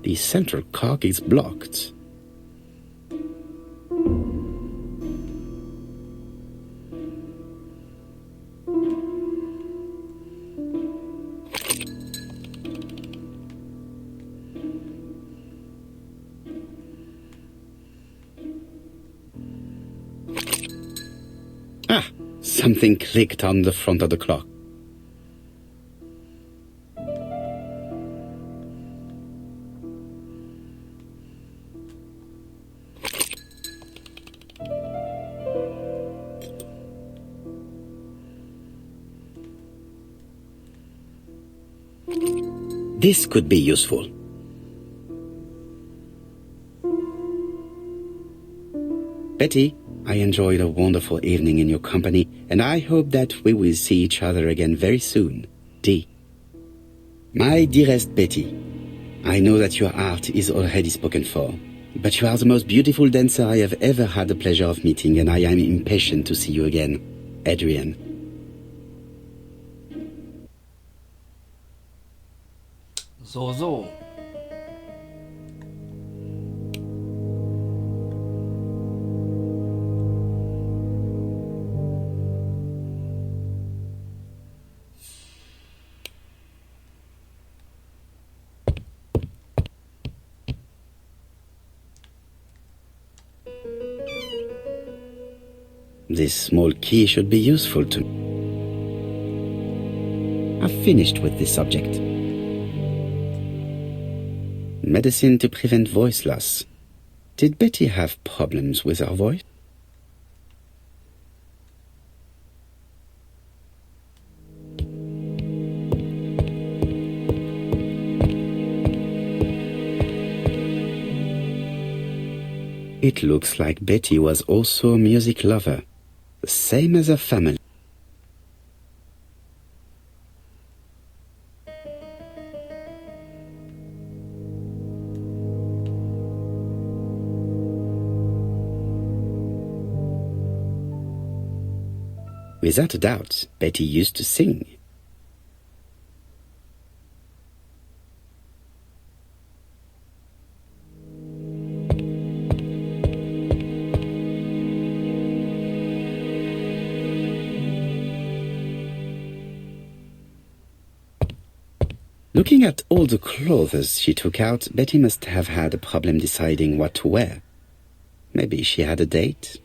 The central cork is blocked. Ah, something clicked on the front of the clock. This could be useful. Betty, I enjoyed a wonderful evening in your company, and I hope that we will see each other again very soon. D. My dearest Betty, I know that your art is already spoken for, but you are the most beautiful dancer I have ever had the pleasure of meeting, and I am impatient to see you again. Adrian. So. This small key should be useful to me. I've finished with this subject. Medicine to prevent voice loss. Did Betty have problems with her voice? It looks like Betty was also a music lover, the same as her family. Without a doubt, Betty used to sing. Looking at all the clothes she took out, Betty must have had a problem deciding what to wear. Maybe she had a date?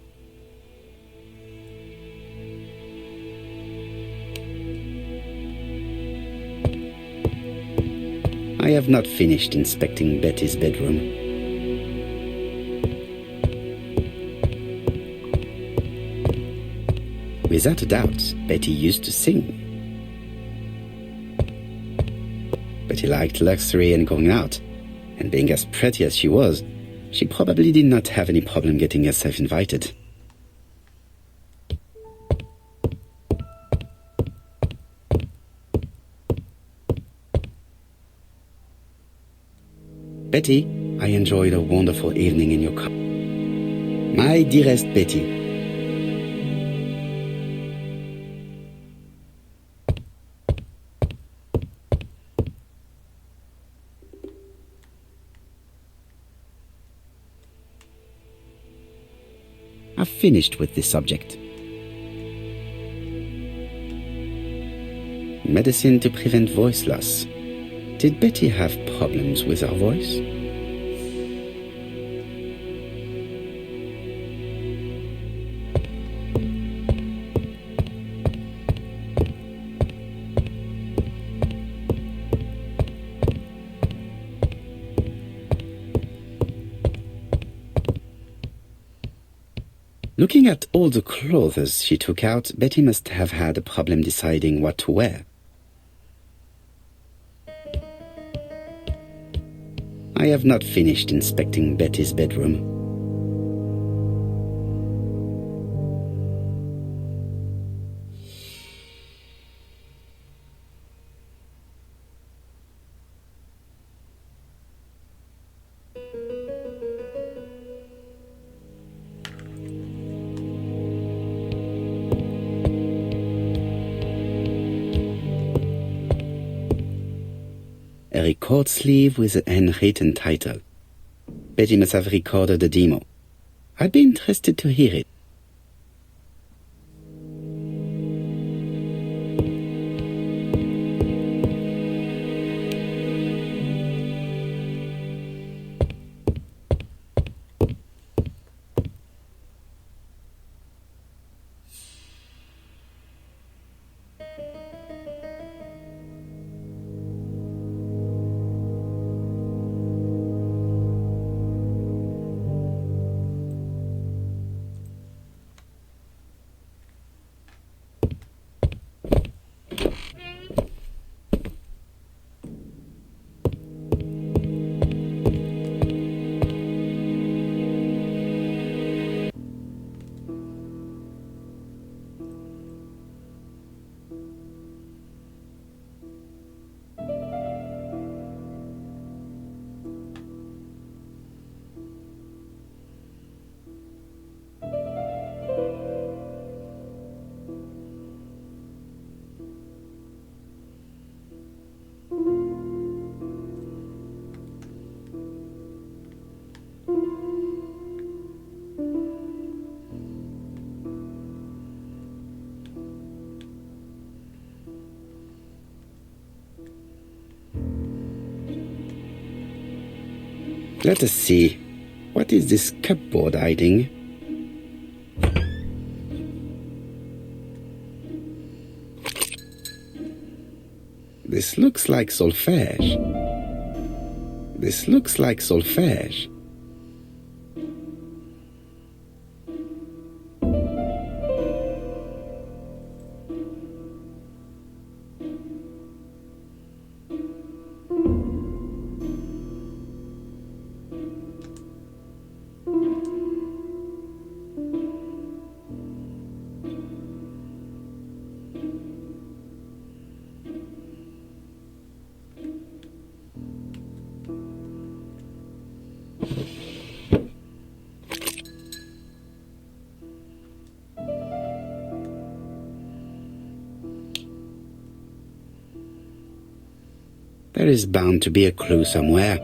I have not finished inspecting Betty's bedroom. Without a doubt, Betty used to sing. Betty liked luxury and going out, and being as pretty as she was, she probably did not have any problem getting herself invited. Betty, I enjoyed a wonderful evening in your company. My dearest Betty. I've finished with this subject. Medicine to prevent voice loss. Did Betty have problems with her voice? Looking at all the clothes she took out, Betty must have had a problem deciding what to wear. I have not finished inspecting Betty's bedroom. A record sleeve with a handwritten title. Betty must have recorded the demo. I'd be interested to hear it. Let us see. What is this cupboard hiding? This looks like solfège. This looks like solfège. There is bound to be a clue somewhere.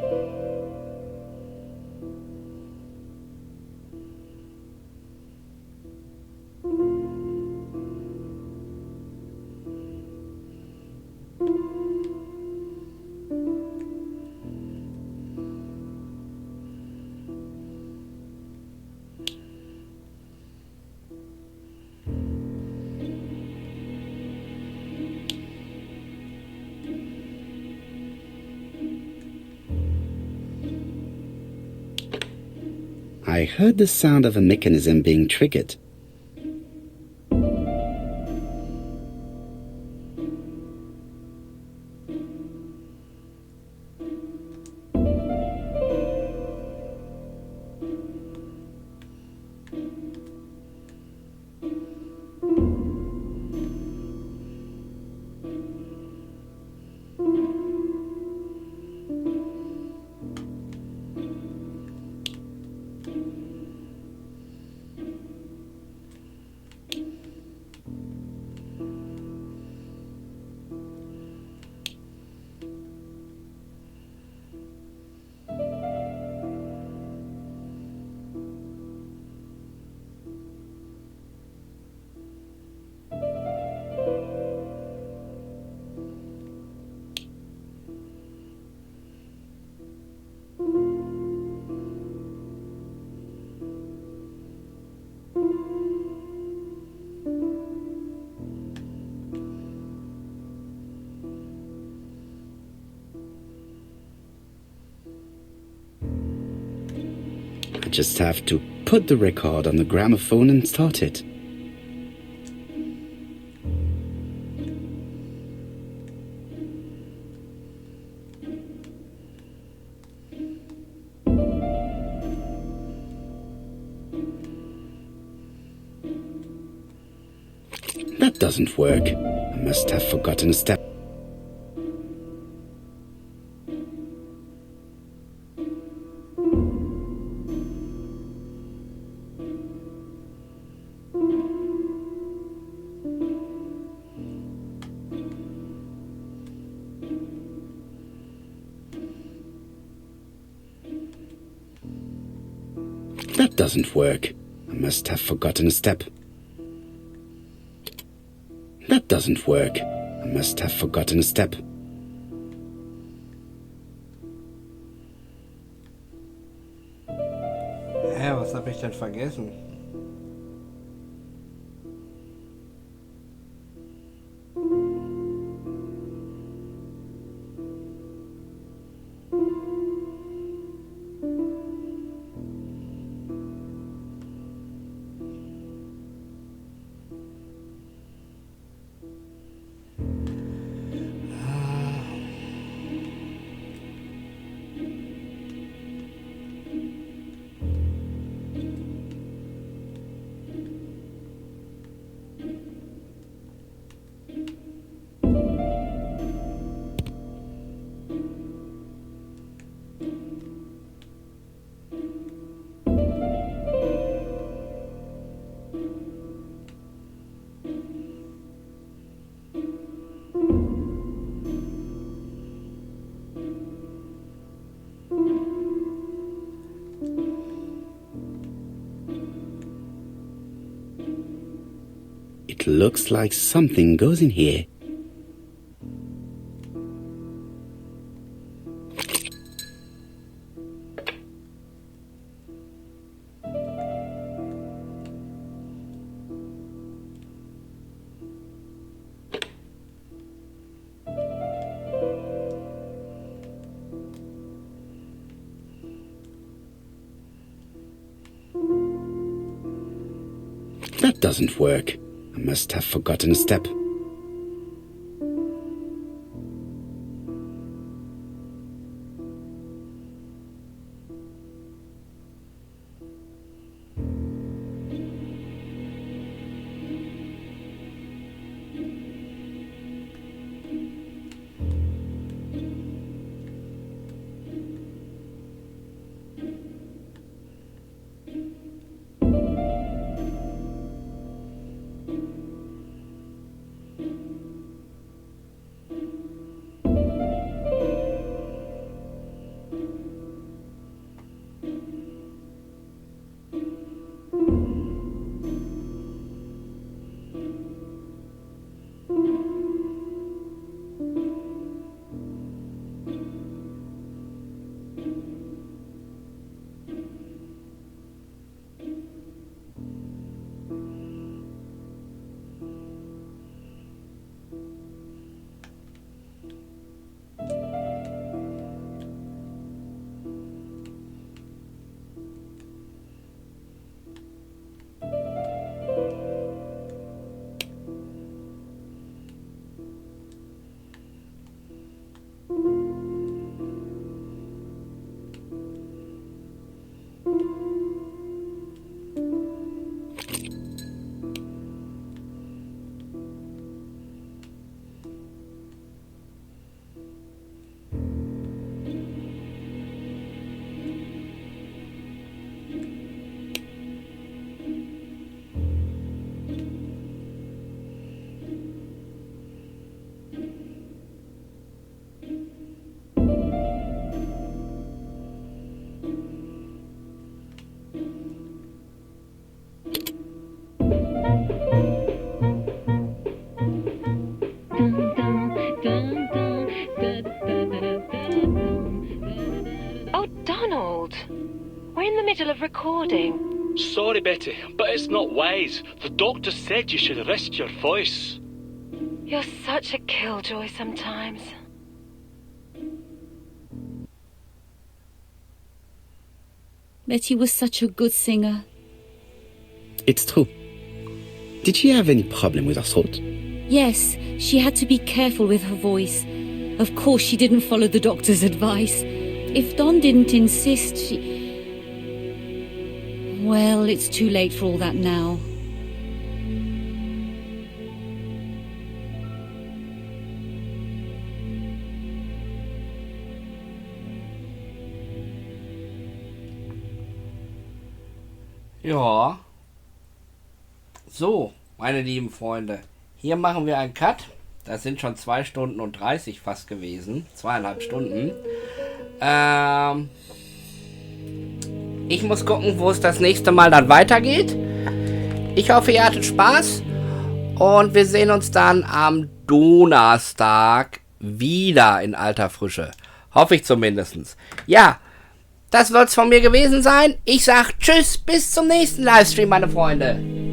I heard the sound of a mechanism being triggered. just have to put the record on the gramophone and start it. That doesn't work. I must have forgotten a step. That doesn't work. I must have forgotten a step. That doesn't work. I must have forgotten a step. Hä, was habe ich denn vergessen? It looks like something goes in here. That doesn't work. I must have forgotten a step. Of recording. Sorry, Betty, but it's not wise. The doctor said you should rest your voice. You're such a killjoy sometimes. Betty was such a good singer. It's true. Did she have any problem with her throat? Yes, she had to be careful with her voice. Of course, she didn't follow the doctor's advice. If Don didn't insist, she... Well, it's too late for all that now. Ja. So, meine lieben Freunde. Hier machen wir einen Cut. Das sind schon 2 Stunden und 30 fast gewesen. 2,5 Stunden. Ich muss gucken, wo es das nächste Mal dann weitergeht. Ich hoffe, ihr hattet Spaß. Und wir sehen uns dann am Donnerstag wieder in alter Frische. Hoffe ich zumindest. Ja, das soll es von mir gewesen sein. Ich sag Tschüss, bis zum nächsten Livestream, meine Freunde.